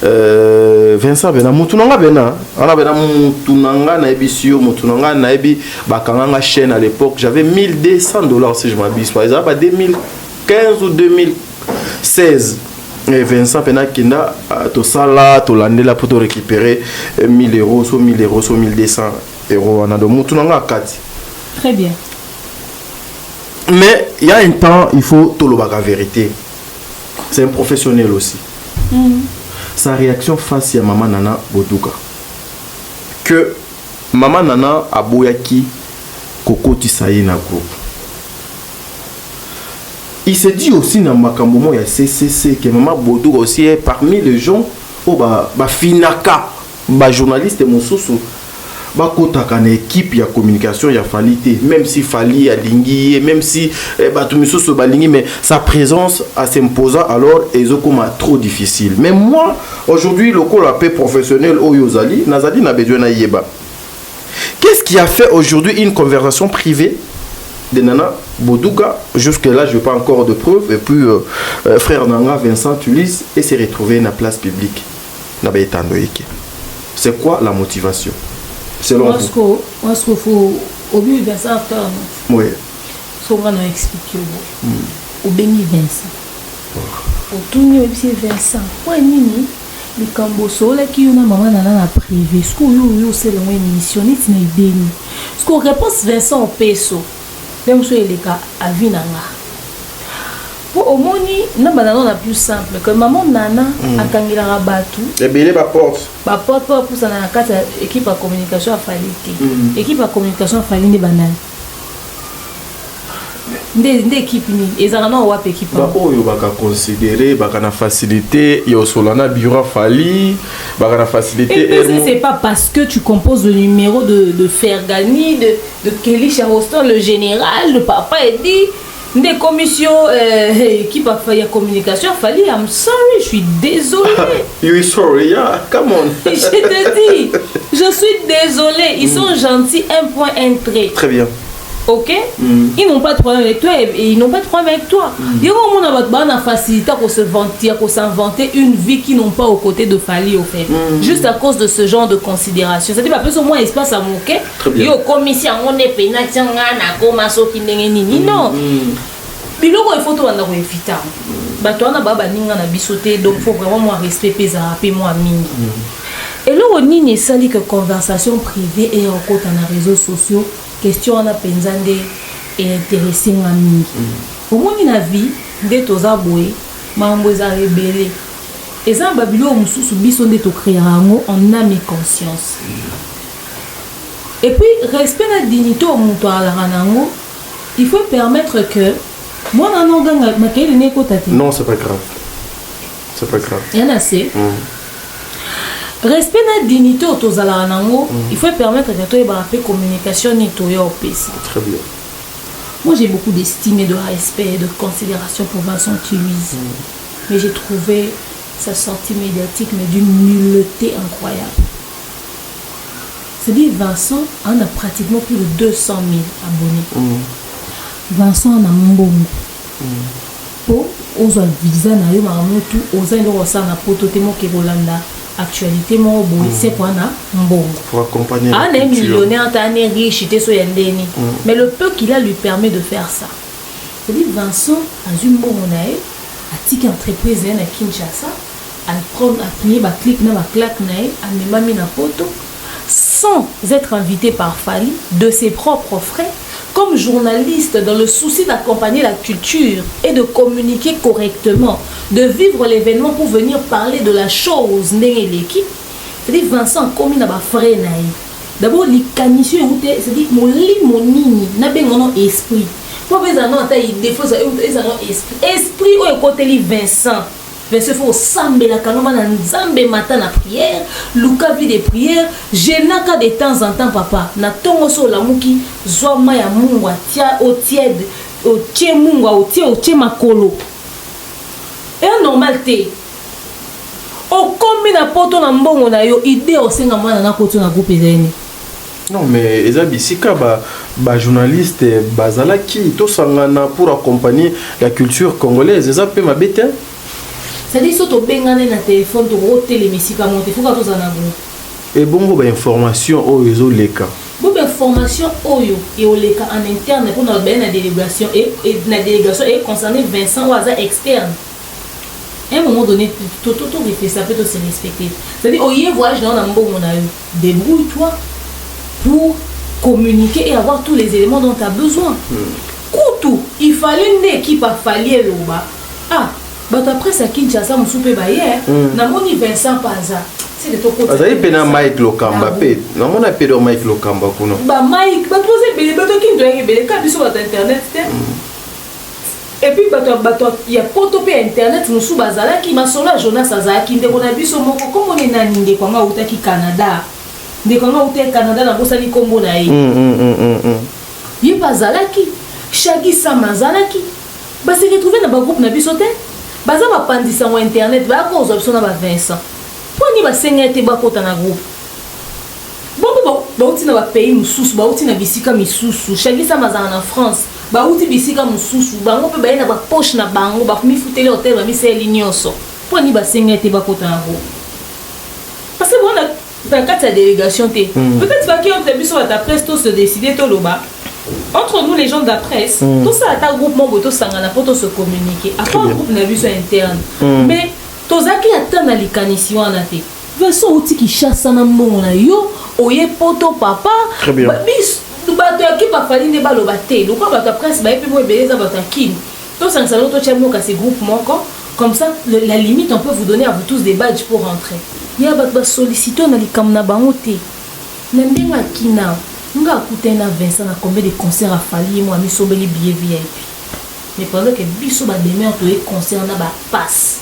Vincent Bena, Moutunanga Bena. On a Bena Moutunanga Naibisio, Moutunanga Naibi, Bakanga chaîne à l'époque. J'avais $1200 si je m'abuse pas. Ils avaient 2015 ou 2016. Et Vincent Pena Kinda, tout ça là, tout l'année là pour te récupérer 1000 euros, soit 1000 euros, soit 1200 euros. On a de Moutunanga 4. Très bien. Mais il y a un temps, il faut tout le baga vérité. C'est un professionnel aussi. Sa réaction face à Maman Nana Bouddouga. Que Maman Nana a boyaki Koko Tisaye na groupe. Il se dit aussi dans Makambomo, il y a CCC, que Maman Bouddouga aussi est parmi les gens où finaka, journaliste et Moussoussou. Bakotaka na équipe ya communication ya Falité, même si Fali a lingi, même si Batumisoso balingi, mais sa présence à s'imposer alors ezokoma trop difficile. Mais moi aujourd'hui le col paix professionnel Oyozali, Nazali n'a besoin na yeba. Qu'est-ce qui a fait aujourd'hui une conversation privée de Nana Bouddouga? Jusque là je n'ai pas encore de preuves. Et puis frère Nanga Vincent Tulis et s'est retrouvé dans la place publique. C'est quoi la motivation? Selon vous. Moi, ce qu'il faut au mieux Vincent faire. Oui. Ce qu'on va nous expliquer. Au béni Vincent. Au tourner aussi Vincent. Ouais, Nini. Les cambosos là qui ont maman nana privé. Ce qu'on y a c'est le moins missionné c'est une béni. Ce qu'on réponse Vincent au peso. Même si les cas à Vinanga. Pour au moni, non banana la plus simple que maman nana a kangila rabatu. Et belé ba porte. Ba porte pour ça na carte équipe à communication à Falité. Équipe à communication à Falité banane. Des équipes ni ezana wa équipe. Ba oyo baka considérer baka na facilité yo solana bureau Fali, baka na facilité. Et c'est pas parce que tu composes le numéro de Fergani, de Kelly Charoston, le général, le papa est dit des commissions qui va faire communication, Fali, I'm sorry, je suis désolé. You sorry, yeah, come on. Je te dis, je suis désolé. Ils sont gentils, un point, un trait. Très bien. Ok? Ils n'ont pas de problème avec toi et ils n'ont pas de problème avec toi. Il y a une facilité pour se vanter, pour s'inventer une vie qui n'ont pas aux côtés de Fali au fait. Juste à cause de ce genre de considération. C'est-à-dire pas plus au moins espace à moquer. Yo commission on est pénal na komaso kinengeni non. Biloko il faut to na ko evita. Ba to na baba ninga na bisoté donc faut vraiment moi respect pesa pe moi mingi. Et là, on y a que conversation privée et en côté dans les réseaux sociaux, question on a pensé et intéressé à nous. Au moins, il a vie, des tos aboués, mambois à rébeller. Et ça, Babylone, sous bison de to créer en âme et conscience. Et puis, respect la dignité au monde à la ranango, il faut permettre que moi, non, c'est pas grave. C'est pas grave. Il y en a assez. Respect la dignité au to la ranango, il faut permettre que tu aies une communication ni to au PC. Très bien. Moi, j'ai beaucoup d'estime et de respect et de considération pour Vincent Kiluiz. Mais j'ai trouvé sa sortie médiatique mais d'une nullité incroyable. C'est-à-dire Vincent en a pratiquement plus de 200 000 abonnés. Vincent en a mbongo. Pour ozo visa na yo maramutu oza ndo sa na pototemo ke bolanda actualité mo boy c'est quoi na mbongo. Pour accompagner. Un est millionnaire, un est riche, il so yandeni. Mais le peu qu'il a lui permet de faire ça. C'est-à-dire Vincent a une mbongo na e a tiki entreprise na Kinshasa. À prendre à plier ma clic na ma claque nae à memami na poto sans être invité par Fally de ses propres frais comme journaliste dans le souci d'accompagner la culture et de communiquer correctement, de vivre l'événement pour venir parler de la chose n'est l'équipe. C'est-à-dire Vincent comme il n'a pas frais nae. D'abord les canissions c'est-à-dire mon lit mon nini n'a pas mon esprit. Pour les années il défaut ça esprit au côté li Vincent. Mais ce faut sambe la kanoma na nzambe matin na prière, luka vie de prière, jenaka de temps en temps papa, na tongo so la muki, zwa ya mungu tia au tiède, au tie mungu au tie makolo. Et normalité. O kombi na poto na mbongo na yo idée o senga mwana na koto na groupe ezeni. Non mais ezabisika ba journaliste bazalaki to sangana pour accompagner la culture congolaise, ezape mabete. C'est-à-dire que tu as un téléphone, tu as un téléphone, il faut que tu aies un groupe. Et bon, il y a information au réseau LECA. Il y a information au LECA en interne pour la délégation et la délégation est concernée Vincent Ouaza externe. À un moment donné, tout ça peut se respecter. C'est-à-dire qu'il y a un voyage dans le monde, débrouille-toi pour communiquer et avoir tous les éléments dont tu as besoin. Koutou, il fallait une équipe à Fally Loba. Ah! Bah après ça Kinshasa musupe baye na moni Vincent Paza c'est de ton côté azali pena Mike Lokamba pe na mona pe do Mike Lokamba kuno ba Mike ba poser bele ba to kindo yeke bele ka biso ba internet te et puis ba to ya poto pe internet musu bazala ki masolo Jonas azaki ndeko na biso moko komo ne nani ndeko nga utaki Canada ndeko nga utaki Canada na bosa ni kombo na ye yi bazala ki Shaggy Samazalaki ba se retrouver na ba groupe na biso te baza bapandisa wa internet ba ko option na ba Vincent poni ba sengete ba kota na groupe bon ba uti na ba pays mususu ba uti na bisika misusu Shaggy Samazana na France ba uti bisika mususu ba ngo pe ba na ba poche na bango ba mi futeli hotel ba mi seli nyonso poni ba sengete ba kota na groupe parce que bon na kata délégation te peut-être va qui entre biso ta presse to se décider to loba. Entre nous les gens de la presse, tout ça à groupe moboto sangana pour se communiquer. À part groupe na vision interne. Mais tozaki atana likanisi wana te. Vincent outi ki chasse na mbona yo, oye poto papa. Bis bato ya ki pa fali ne baloba te. Donc ba ta presse ba epi mo beleza ba ta kin. To sang salon to chamo ka ces groupes moko. Comme ça la limite on peut vous donner à vous tous des badges pour rentrer. Ya ba solliciter na likamna bango te. Na ndenga kina. Nga akutena Vincent na combien de concerts à Fally moi mi sobeli billet VIP. Mais pendant que biso ba demeure to e concert na ba passe.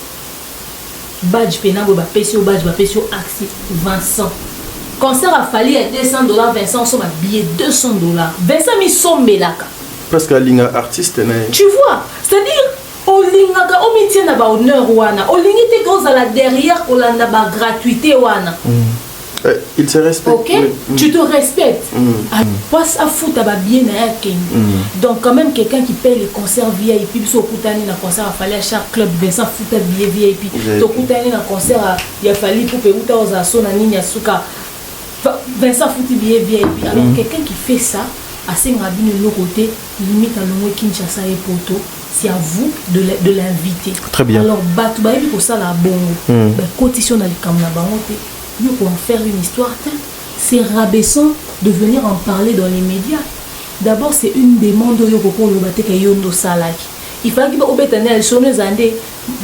Badge penabo ba pesio badge ba pesio axi Vincent. Concert à Fally à $200 Vincent so ba billet $200. Vincent mi sombelaka. Presque la ligne artiste na. Tu vois, c'est-à-dire o lingaka o mi tiena ba honneur wana. O lingite ko za la derrière ko la na ba gratuité wana. Il se respecte. Ok, tu te respectes. Passe à foutre à bien à donc quand même quelqu'un qui paye les concerts VIP, so koutani na concert a fallu à chaque club Vincent fout à billet VIP. To koutani na concert il a fallu pour que uta ozaso na nini asuka. Vincent fout billet VIP. Alors quelqu'un qui fait ça, à Sengabine de l'autre côté, limite à l'ongwe Kinshasa et Poto. C'est à vous de l'inviter. Très bien. Alors, Batoubaï, pour ça, la bonne. Mais, cotition dans les caméras, nous pour en faire une histoire. C'est rabaissant de venir en parler dans les médias. D'abord, c'est une demande au Yoko le Bateka Yondo Salaki. Il fallait que vous êtes sur les années,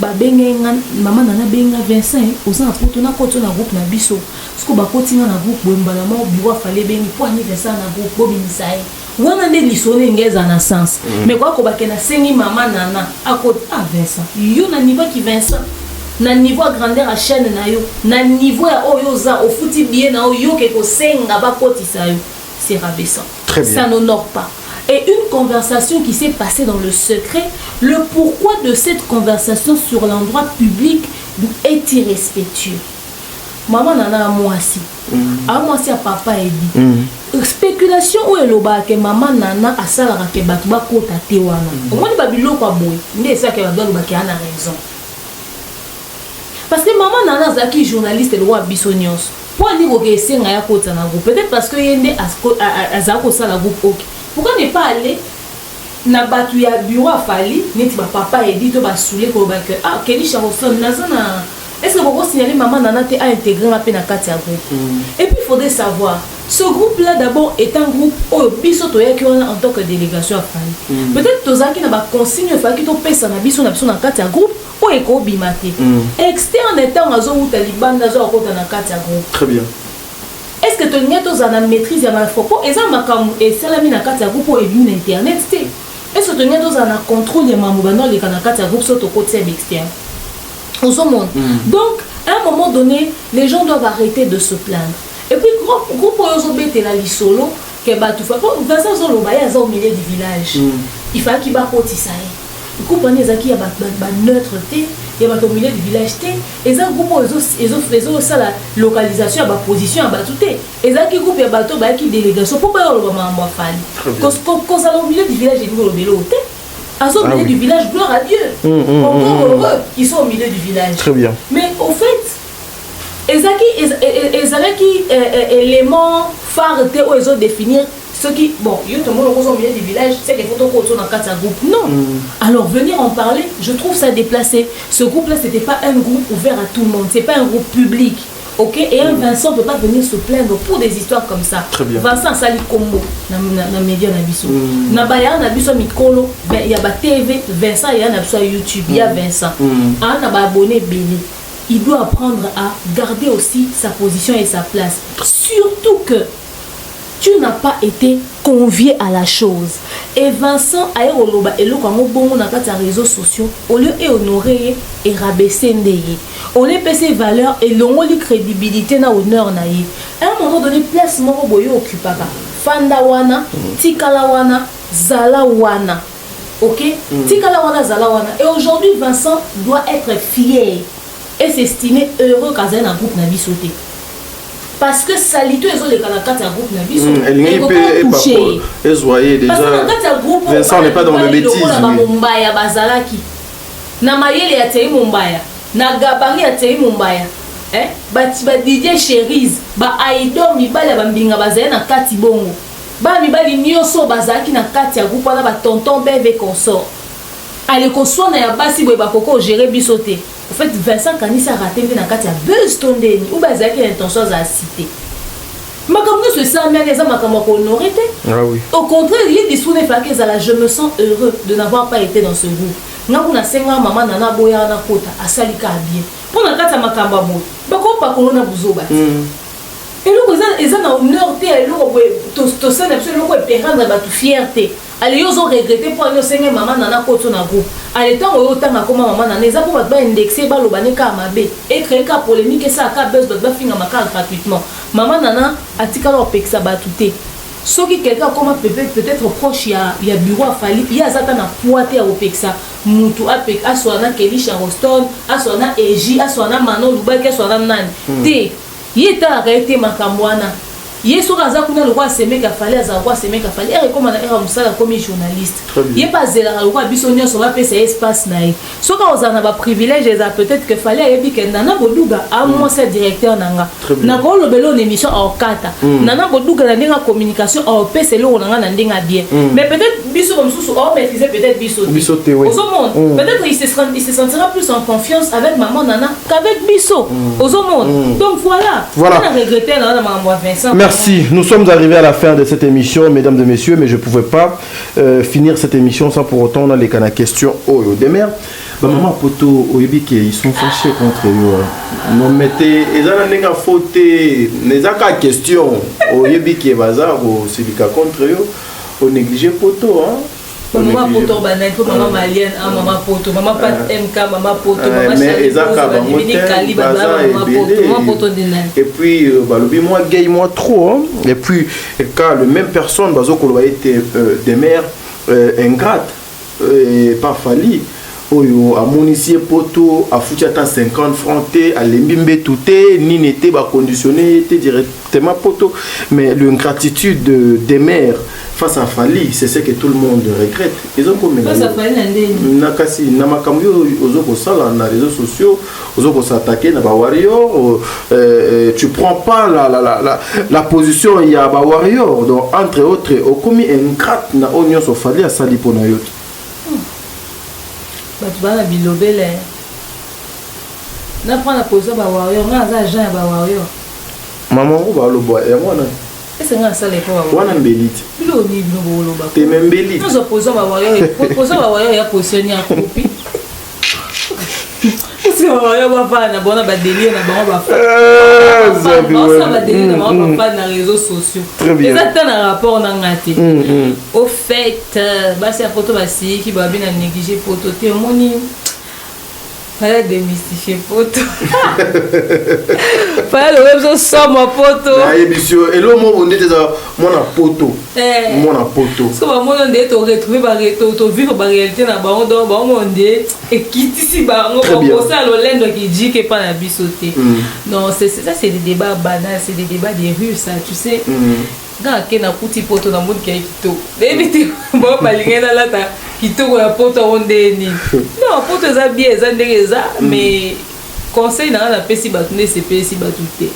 maman nana benga Vincent, aux enfants, on a continué un groupe na biso. Ce qu'on va continuer un groupe, bon, maman, biwa fallait bengi pour anniversaire un groupe, bon, binisaï. On a des lissonné ngez en naissance. Mais quoi qu'on va qu'elle a saigné maman nana à côté, ah Vincent, yo na niveau qui Vincent. Na niveau grandeur à chaîne na yo na niveau ya oyoza au fouti bien na yo ke ko senga ba kotisa yo, c'est rabaissant. Ça n'honore pas. Et une conversation qui s'est passée dans le secret, le pourquoi de cette conversation sur l'endroit public est irrespectueux. Maman nana a moi aussi. A moi aussi à papa et dit. Spéculation où est le bas que maman nana a ça la ke batu ba kota te wana. Au moins babilo kwa boy. Ndé ça que ba doit ba ki ana raison. Parce que maman nana zaki journaliste le roi Bissonios. Pour dire que c'est un groupe, peut-être parce que y a azako ça la groupe OK. Pourquoi ne pas aller na batu ya bureau a fali, neti ba papa et dit to ba soulé ko ba que ah Kelly Charleston na zona. Est-ce que vous signaler maman nana te a intégré la peine à Katia groupe. Et puis il faudrait savoir ce groupe-là d'abord est un groupe où biso to yaki en tant que délégation à fali. Peut-être tozaki na ba consigne fa ki to pesa na biso na Katia groupe. Externe étant à zone où Taliban n'a pas groupe. Très bien. Est-ce que tu as une maîtrise de la photo et ça m'a et c'est la mine à Katia groupe ou internet. Est-ce que tu as un contrôle de Mamoubanon les Katia groupe sur ton côté externe. Donc à un moment donné les gens doivent arrêter de se plaindre. Et puis groupe Oyozobé la lisolo que bah tu fais pas dans zone au milieu du village. Il fallait qu'il va ça. Le groupe Anezaki y a neutralité, il y a au milieu du village et ça groupe ils ont ça la localisation à position à batouté. Et ça qui groupe y a bateau bah qui délégation pour pas le maman fali. Quand ça au milieu du village ils vont le vélo au milieu du village gloire à Dieu. Encore heureux ils sont au milieu du village. Très bien. Mais au fait Ezaki élément phare où ils ont définir ce qui, bon, il y a tout le monde au milieu du village, c'est qu'il faut qu'on dans 4 groupes. Non. Alors, venir en parler, je trouve ça déplacé. Ce groupe-là, ce n'était pas un groupe ouvert à tout le monde. Ce n'est pas un groupe public. Ok? Et un Vincent ne peut pas venir se plaindre pour des histoires comme ça. Très bien. Vincent, ça lit comme dans les médias. Il y a Mikolo, il y a TV, Vincent, il y a YouTube, il y a Vincent. Il y a abonné Béni. Il doit apprendre à garder aussi sa position et sa place. Surtout que tu n'as pas été convié à la chose. Et Vincent a eu les réseaux sociaux, au lieu d'honorer et rabaisser on les paie ses valeurs et l'on a crédibilité na honneur na ye. À un moment donné, place moko boyo occupaba. Fandawana, tikalawana, zalawana. Ok? Tikalawana, zalawana. Et aujourd'hui, Vincent doit être fier et s'estimer heureux quand il y a un groupe n'a sauté. Parce que salito ils ont les canacats à groupe nabiso et peut toucher et voyez déjà Vincent n'est pas dans le bêtise Mumbaya bazalaki na mayele ya tei Mumbaya na gabari ya tei Mumbaya ba DJ Cherise ba aido mibala ba mbinga bazaya na kati bongo ba mibali nyoso bazalaki na kati ya groupe na ba tonton bebe consort ale consort na ya basi boye ba koko gérer bisoté. En fait, Vincent Kanisa a raté dans la buzz tondeni ou bazaki l'intention à citer. Mais comme nous se sent bien les hommes comme honoré. Ah oui. Au contraire, il est dispo des faquets à la je me sens heureux de n'avoir pas été dans ce groupe. Nga kuna senga maman nana boya na kota asalika bien. Pour na kata makamba bo. Ba ko pa ko na buzoba. Et le ils ont honneur té et le to ça absolument ko perdre ba tu fierté. Allez, ils ont regretté pour aller au maman nana koto na groupe. Allez, tant au temps à comment maman nana, ils ont pour indexer balo baneka mabe et créer ka polémique et ça ka buzz ba finga maka gratuitement. Maman nana a tika leur pexa batouté. Ce qui quelqu'un comme peut-être proche il y a bureau à Fali, il y a zata na poité à opexa. Mutu apek a soana Kelly Charleston, a soana Eji, a soana Manon Lubaki, a soana Nan. Té, il est à arrêter makamwana. Yeso kaza kuna le roi semeka fallait aza roi semeka fallait et comme on a musala comme journaliste yé pas zela le roi biso nyonso va pesa espace naï so ka ozana ba privilège eza peut-être que fallait yebi que nana boduga a moi c'est directeur nanga na ko lo belo émission au kata nana boduga na ndinga communication au pesa lo nanga na ndinga bien mais peut-être biso comme sous au maîtriser peut-être biso au monde peut-être il se sentira plus en confiance avec maman nana qu'avec biso au monde donc voilà on a regretté nana maman Vincent. Merci. Nous sommes arrivés à la fin de cette émission, mesdames et messieurs, mais je ne pouvais pas finir cette émission sans pour autant on a les questions au Demer. Maman Poto, ils sont fâchés contre eux. Nous mettez, ils ont une faute, ils ont une question. Au Yébiki bazar, au Civica contre eux, au négligé Poto. Maman Poto, maman malienne, maman Poto, maman pas MK, maman Poto, maman et puis, moi gay, moi trop. Et puis, quand le même personne, a été des mères ingrates, et pas fallu. Oyo a municier poto a foutu à 50 francs à l'embimbe tout ni n'était pas conditionné était directement poto mais l'ingratitude des mères face à Fali c'est ce que tout le monde regrette ils ont comme face à Fali nakasi na makambo ozoko sala na réseaux sociaux ozoko s'attaquer na ba warrior tu prends pas la position il y a ba warrior donc entre autres au commis ingrat na onyo so Fali a sali pona yote. Tu vas la bilobele. Na prendre la position ba warrior, na za agent ba warrior. Maman ou ba lo boy et moi na. Est-ce que ça les pas warrior? Wana mbelite. Bilo ni bilo bolo ba. Te mbelite. Nous opposons ba warrior, position ba warrior ya position ya copie. Parce que ba warrior ba fa na bona ba délire na ba ba fa. Ça va délire na ba fa na réseaux sociaux. Les attends un rapport na ngati. Au fait, bah c'est la photo bassi qui va bien négliger photo témoigner. Fallait démystifier photo. Fallait le web sur ma photo. Aïe monsieur, et le mot on dit mon photo. Mon photo. Parce que moi on dit to retrouver ba to vivre ba réalité na ba on do ba on dit et quitte ici ba on penser à l'olendo qui dit que pas la bisoté. Non, c'est ça c'est des débats banals, c'est des débats des rues ça, tu sais. Quand on a petit poto dans le monde qui est quito, d'éviter moi pas les gens là ta quito la poto on déni. Non, poto ça bien, ça ndeza, mais conseil dans la pesi batune c'est pesi batute.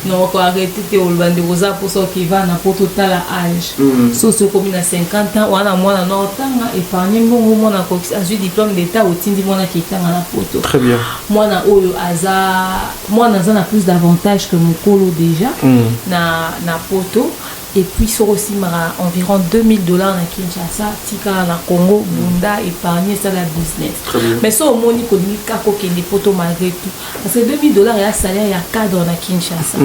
Non, on arrêter te au bande rosa pour ceux qui va na poto ta la âge. Socio comme na 50 ans, wana mwana na otanga épargner mbongo mwana ko azu diplôme d'état au tindi mwana qui tanga na poto. Très bien. Mwana oyo aza mwana za na plus d'avantages que mokolo déjà na poto. Et puis, sur aussi environ $2000 à Kinshasa, Tika na Congo, Bunda, épargner ça la business. Mais ça, au moins, il y a des potos malgré tout. Parce que $2000, il y a un salaire, il y a cadre à Kinshasa.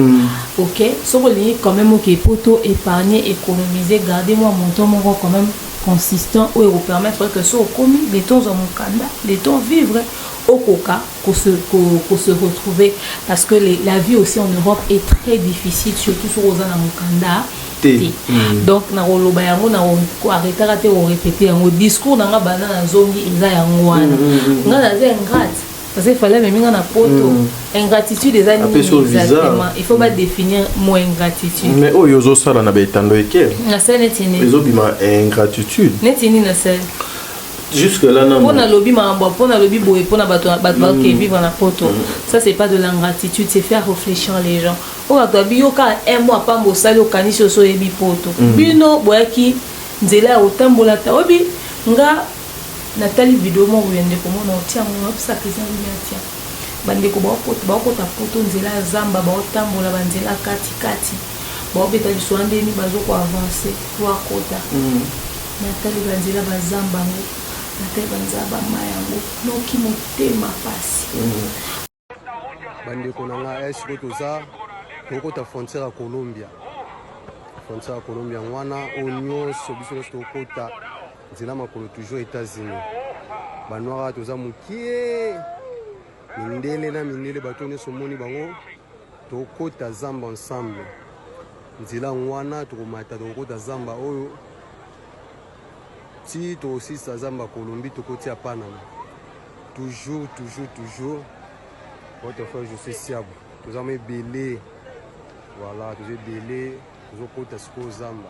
Ok? Sur le ligne, quand même, ok, potos épargner, économiser, garder moi mon temps, mon quand même consistant, ou vous permettre que ce soit commis, les temps en mon canada, les temps vivre au coca, qu'on se retrouver. Parce que la vie aussi en Europe est très difficile, surtout sur Rosa na Mukanda. Donc na roloba yango na ko arrêter rater ou répéter yango discours na nga bana na zongi eza yango wana nga na ze ingrat parce qu'il fallait même nga na poto ingratitude des animaux exactement il faut pas définir mot ingratitude mais oh yozo sala na betando eke na ça netini les obima ingratitude netini na ça jusque là non pour na lobby mambo pour na lobby boy pour na bato qui vivent na poto ça c'est pas de l'ingratitude c'est faire réfléchir les gens o bato bioka un mois pas mbosali okanisi oso yebi poto bino boyaki nzela otambola ta obi nga natali video mo yende ko mona otia mo sa pesa ni atia bande ko ba ta poto nzela zamba ba otambola banzela kati ba obeta liswande ni bazo ko avancer kwa kota natali banzela bazamba banzaba mayango noki motema pasi bandeko na nga esiko toza tokota frontière ya Colombia ngwana oyo nyonso biso nyonso tokota nzela makolo toujours États-Unis banoara toza mokie mindele na mindele bato nyonso moni bango tokota zamba ensemble nzela ngwana tokomata tokota zamba oyo si tosisa zamba Colombie tokoti ya Panama toujours votre frère je suis Siabo tous mes belé voilà tous belé tozokota sikoyo zamba.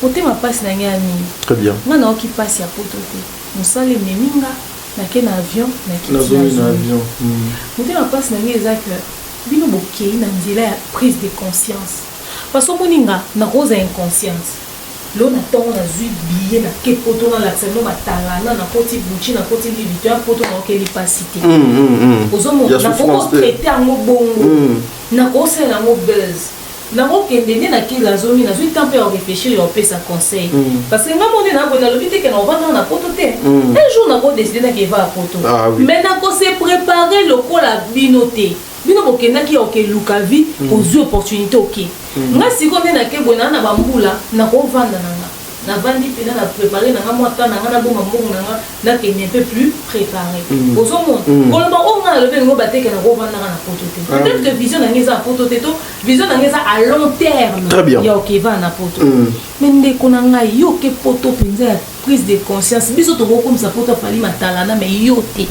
Motema passe na ngani. Très bien. Ngana oki passe ya poto te. Musale meminga na ke na avion na ke na avion. Motema passe na ngeza que bino bokei na nzela ya prise de conscience. Parce que moninga na rose inconscience. Lo na tongo na zui billet na ke poto na l'accent na talana na koti buchi na koti livito ya poto na okeli pasité. Ozomo na ko traiter ngo bongo. Na ko se na ngo buzz. Nango kendene na ki la zone na zui temps pour réfléchir et on peut sa conseil parce que nga mone na bona lobité que na vendre na poto te un jour na ko décider na que va à poto mais na ko se préparer le ko la binoté bino bokenda ki oke luka vie aux opportunités OK nga siko na ke bona na bambula na ko vendre na vandi pena na préparer na moi temps na na bomba mbongo na ke un peu plus préparé aux hommes kolba o nga le bengo bateke na ko vendre na poto te peut-être que vision na ngeza poto te to vision na ngeza à long terme. Très bien. Ya OK va na poto mais ndeko na ngai yo ke poto penza prise de conscience biso to ko comme ça poto fali matalana mais yo te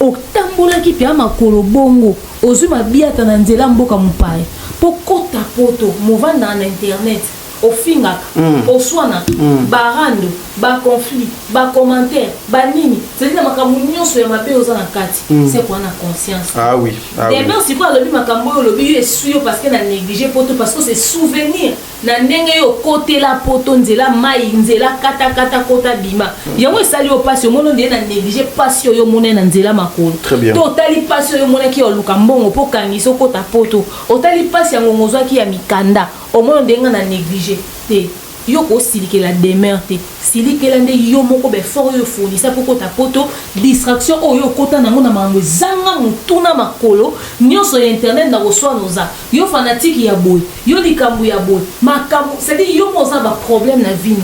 otambola ki pia makolo bongo ozui mabiata na nzela mboka mupaye po kota poto movanda na internet ofingaka oswanaka barando baconflit bacommentaire banini c'est-à-dire makambo nyonso ya mabe oza na kati c'est quoi na conscience demain siko alobi makambo oyo olobi yo esu yo parce que na négligé poto parce que c'est souvenir na ndenge yo kotela poto nzela mai nzela kata kota bima yango esali yo pasi omono ndenge na négligé pasi oyo mona na nzela makolo to otali pasi oyo monaki oluka mbongo po kangisa okota poto otali pasi yango ngozwaki ya mikanda omono ndenge na négligé te yo ko silikela demeure te silikela nde yo moko be fort yo fournisa poko ta poto distraction oyo kota nango na mango zanga mutuna makolo nyonso ya internet na reçoit noza yo fanatique ya boy yo likambu ya boy makambu c'est dire yo moza ba problème na vie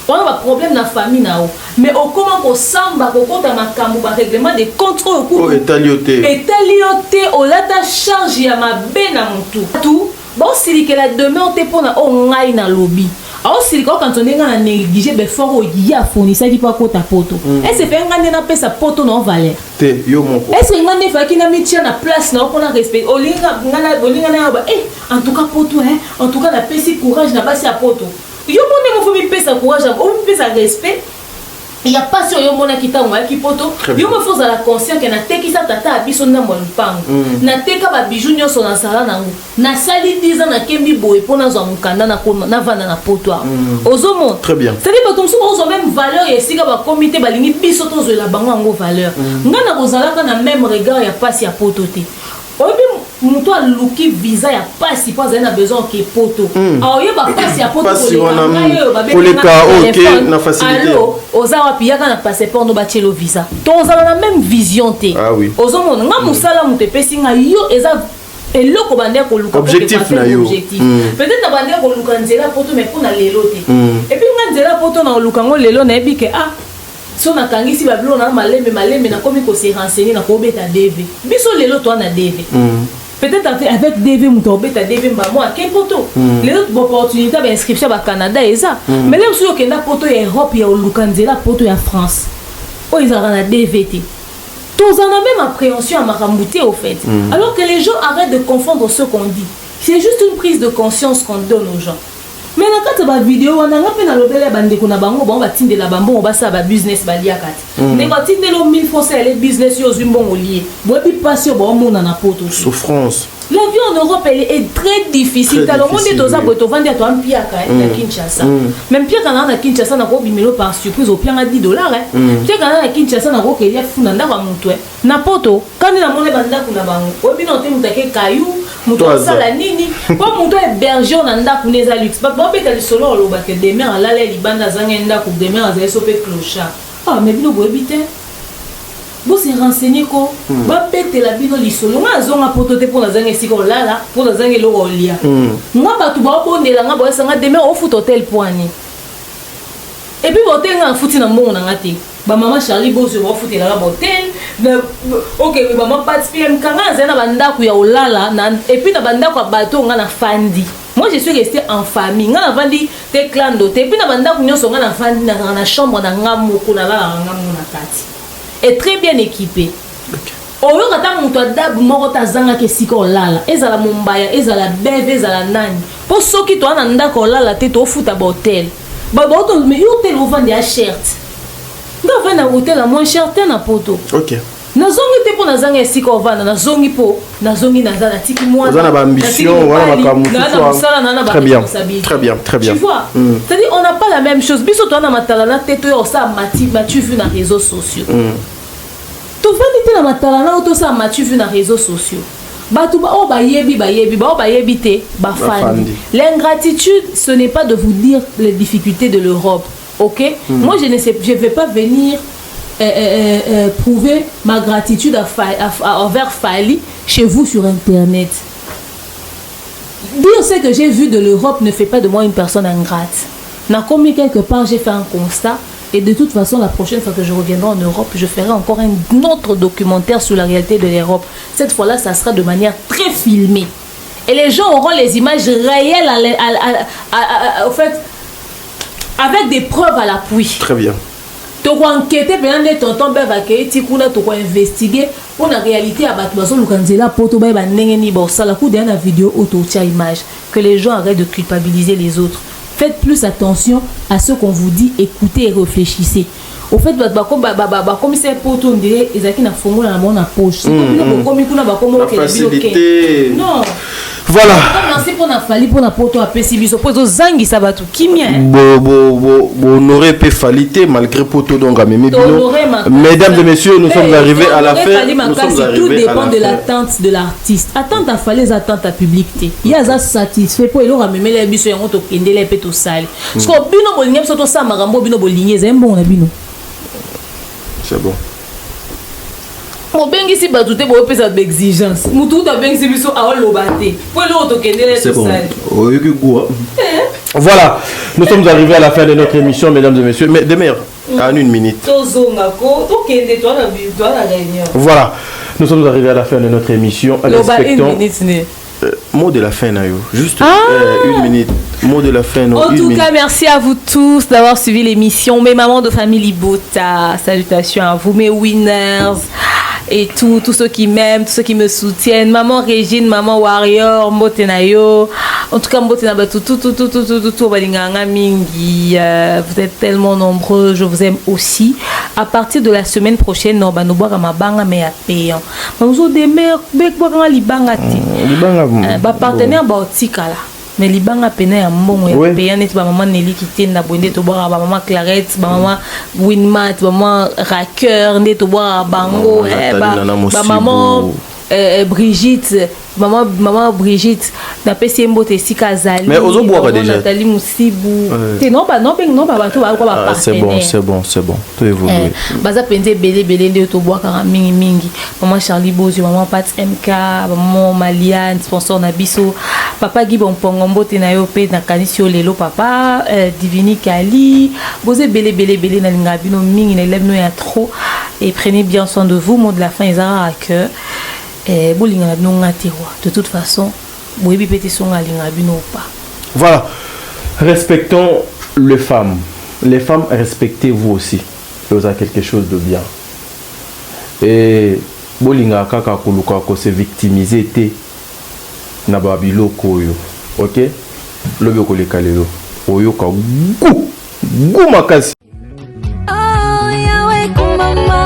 on a un problème dans la famille nao mais au comment ko samba ko kota makambu ba règlement de contrôle ko etalioté o lata charge ya mabe na mutu tout bon silikela demeure te pona o ngai na lobby alors si quand on est dans négligé be fort il y a fournisseur qui pas kota poto et c'est fait ngane na pesa poto non valeur te yo moko est-ce que ngane fa ki na mitia na place na pour na respect olinga ngana na ba en tout cas poto en tout cas la pesi courage na basi a poto yo mone mo faut mi pesa courage o mi pesa respect il y a pas sur yo mona kitangwa ki poto yo mo faut la conscience que na teki sa tata biso na mpango na teka ba bijou nyonso na sala nango na sali 10 ans na kembi boy pona zo mukanda na kona na vanda na poto ozomo très bien c'est pas comme ça on même valeur et sika ba comité balingi biso to zo la bango ngo valeur ngana bozalaka na même regard ya passe ya poto te obi muto aluki visa ya pasi pas na besoin que poto aoye ba pasi ya poto pour les cas OK na facilité allo ozawa piyaka na passeport no bachelo visa to ozala na même vision te ozomona nga musala muto pesi nga yo eza eloko bande ko luka objectif na yo peut-être na bande ko luka nzela poto mais pour na lelo te et puis nga nzela poto na luka ngo lelo na ebike si on a kangisi babilo na malembe na komi ko se renseigner na ko beta DV biso lelo to na DV peut-être avec DV muto beta DV mba moi ke poto les autres opportunités ba inscription ba Canada eza mais là aussi okenda poto ya Europe ya olukanzela poto ya France o izara na DVT tous en a même appréhension à marambuté au fait alors que les gens arrêtent de confondre ce qu'on dit c'est juste une prise de conscience qu'on donne aux gens. Mais na kata ba vidéo wana ngape na lobele bande kuna bango ba tinde la bambo ba sa ba business ba lia kati ne ba tinde lo 1000 fois les business yo zimbongo lié bo bi passion ba mona na poto souffrance la vie en Europe elle est très difficile alors on est toza boto vendre to ampia ka na Kinshasa même pia kana na Kinshasa na ko bimelo par surprise au pianga $10 pia kana na Kinshasa na ko kelia funa ndaka mutu na poto kandi na mone banda kuna bango obi na te mutake kayu Muto sala nini? Kwa muto héberger on anda kuneza luxe. Ba beta li solo lo ba ke demain ala la libanda zanga nda ku demain azaye sope clochard. Ah mais bino boebite. Bo se renseigner ko ba pete la bino li solo nga zonga potote pour la zanga siko lala pour la zanga lo olia. Nga ba tu ba bondela nga ba sanga demain au foot hotel poani. Et puis bote nga futi na mbongo na ngati. Ba maman Charlie Bozo ba futi na hotel. OK, maman participer mkanga zena banda ku ya olala na et puis na banda ku bato nga na fandi. Moi je suis restée en famille. Nga na fandi te clan d'hôtel. Et puis na banda ku nyonso nga na fandi na chambre na ngamoko na la ngamu na kati. Et très bien équipé. Oyo kata muto adabu moko tazanga ke siko olala. Ezala Mumbaya, ezala beve, ezala nani. Po soki to ana ndako olala te to futa ba hotel. Ba hotel mais hotel on vend des shirts. Nga vend na hotel à moins cher te na poto. OK. Nazongi te po nazanga esiko vanda nazongi po nazongi nazala tiki moi. Vous avez ambition, voilà makamu. Très bien. Très bien, très bien. Tu vois? C'est-à-dire on n'a pas la même chose. Biso to na matalana te to ça tu vu na réseaux sociaux. To vandi te na matalana to ça tu vu na réseaux sociaux. Batu ba o ba yebi te ba fandi. L'ingratitude ce n'est pas de vous dire les difficultés de l'Europe. OK? Moi je vais pas venir prouver ma gratitude envers Fali chez vous sur internet. Dire ce que j'ai vu de l'Europe ne fait pas de moi une personne ingrate. N'a commis quelque part, j'ai fait un constat et de toute façon la prochaine fois que je reviendrai en Europe, je ferai encore un autre documentaire sur la réalité de l'Europe. Cette fois-là, ça sera de manière très filmée et les gens auront les images réelles au fait avec des preuves à l'appui. Très bien. Tu vas enquêter, tonton Beva tu vas investiguer pour la réalité à Batouazo Lukanzela pour te faire une vidéo image que les gens arrêtent de culpabiliser les autres. Faites plus attention à ce qu'on vous dit, écoutez et réfléchissez. Au fait, comme c'est pour tout, on dirait ils ont la poche. La facilité. Non. Voilà. Honorer peut faliter malgré poto donc mesdames et messieurs, nous sommes arrivés à la fin. Tout dépend de l'attente de l'artiste. Attente à fallait attente à publicité. Il y a ça satisfait pour il aura même les biso yango to kendele pe to sali. Parce que bino bolinye so to sa marambo bino bolinye zembo na bino. C'est bon. On bengi si batute bo pesa d'exigence. Mutu ta bengi si biso a lobate. Pour le to kendele to sali. Voilà, nous sommes arrivés à la fin de notre émission, mesdames et messieurs. Mais demain, en une minute. Voilà, nous sommes arrivés à la fin de notre émission. Respectons. Mot de la fin, Nayo. Juste une minute. Mot de la fin. En tout cas, merci à vous tous d'avoir suivi l'émission. Mes mamans de famille Libota, salutations à vous, mes winners. Et tous ceux qui m'aiment, tous ceux qui me soutiennent. Maman Régine, maman Warrior, Mbotenayo. En tout cas, Mbotenayo, tout, mingi. Vous êtes tellement nombreux, je vous aime aussi. À partir de la semaine prochaine, nous allons boire ma banga mais à payant. Nous allons démarrer, boire libanga ti. Partenaire baotika là. Mais les banques à peine à mon payant net maman Nelly qui tient la bonne de boire maman Clarette maman Winmat maman Racker net boire bango maman Brigitte maman Brigitte n'a pas si mbote si kazali mais aux boire déjà Nathalie Moussibou non c'est bon tout évolué baza pende belé de to boire car mingi maman Charlie Bozo maman Pat MK maman Maliane sponsor na biso papa Guy Bonpongo mbote na yo pe na kanisio lelo papa Divini Kali bozé belé na linga bino mingi na lève no ya trop et prenez bien soin de vous mot de la fin ezara à cœur. De toute façon, voilà, respectons les femmes. Les femmes, respectez-vous aussi. Vous avez quelque chose de bien. Et bolinga kaka kuluka ko se victimiser te na babilo koyo. OK? Lobe ko le kalelo. Oyo ka gu makasi. Oh, Yahweh, kumama.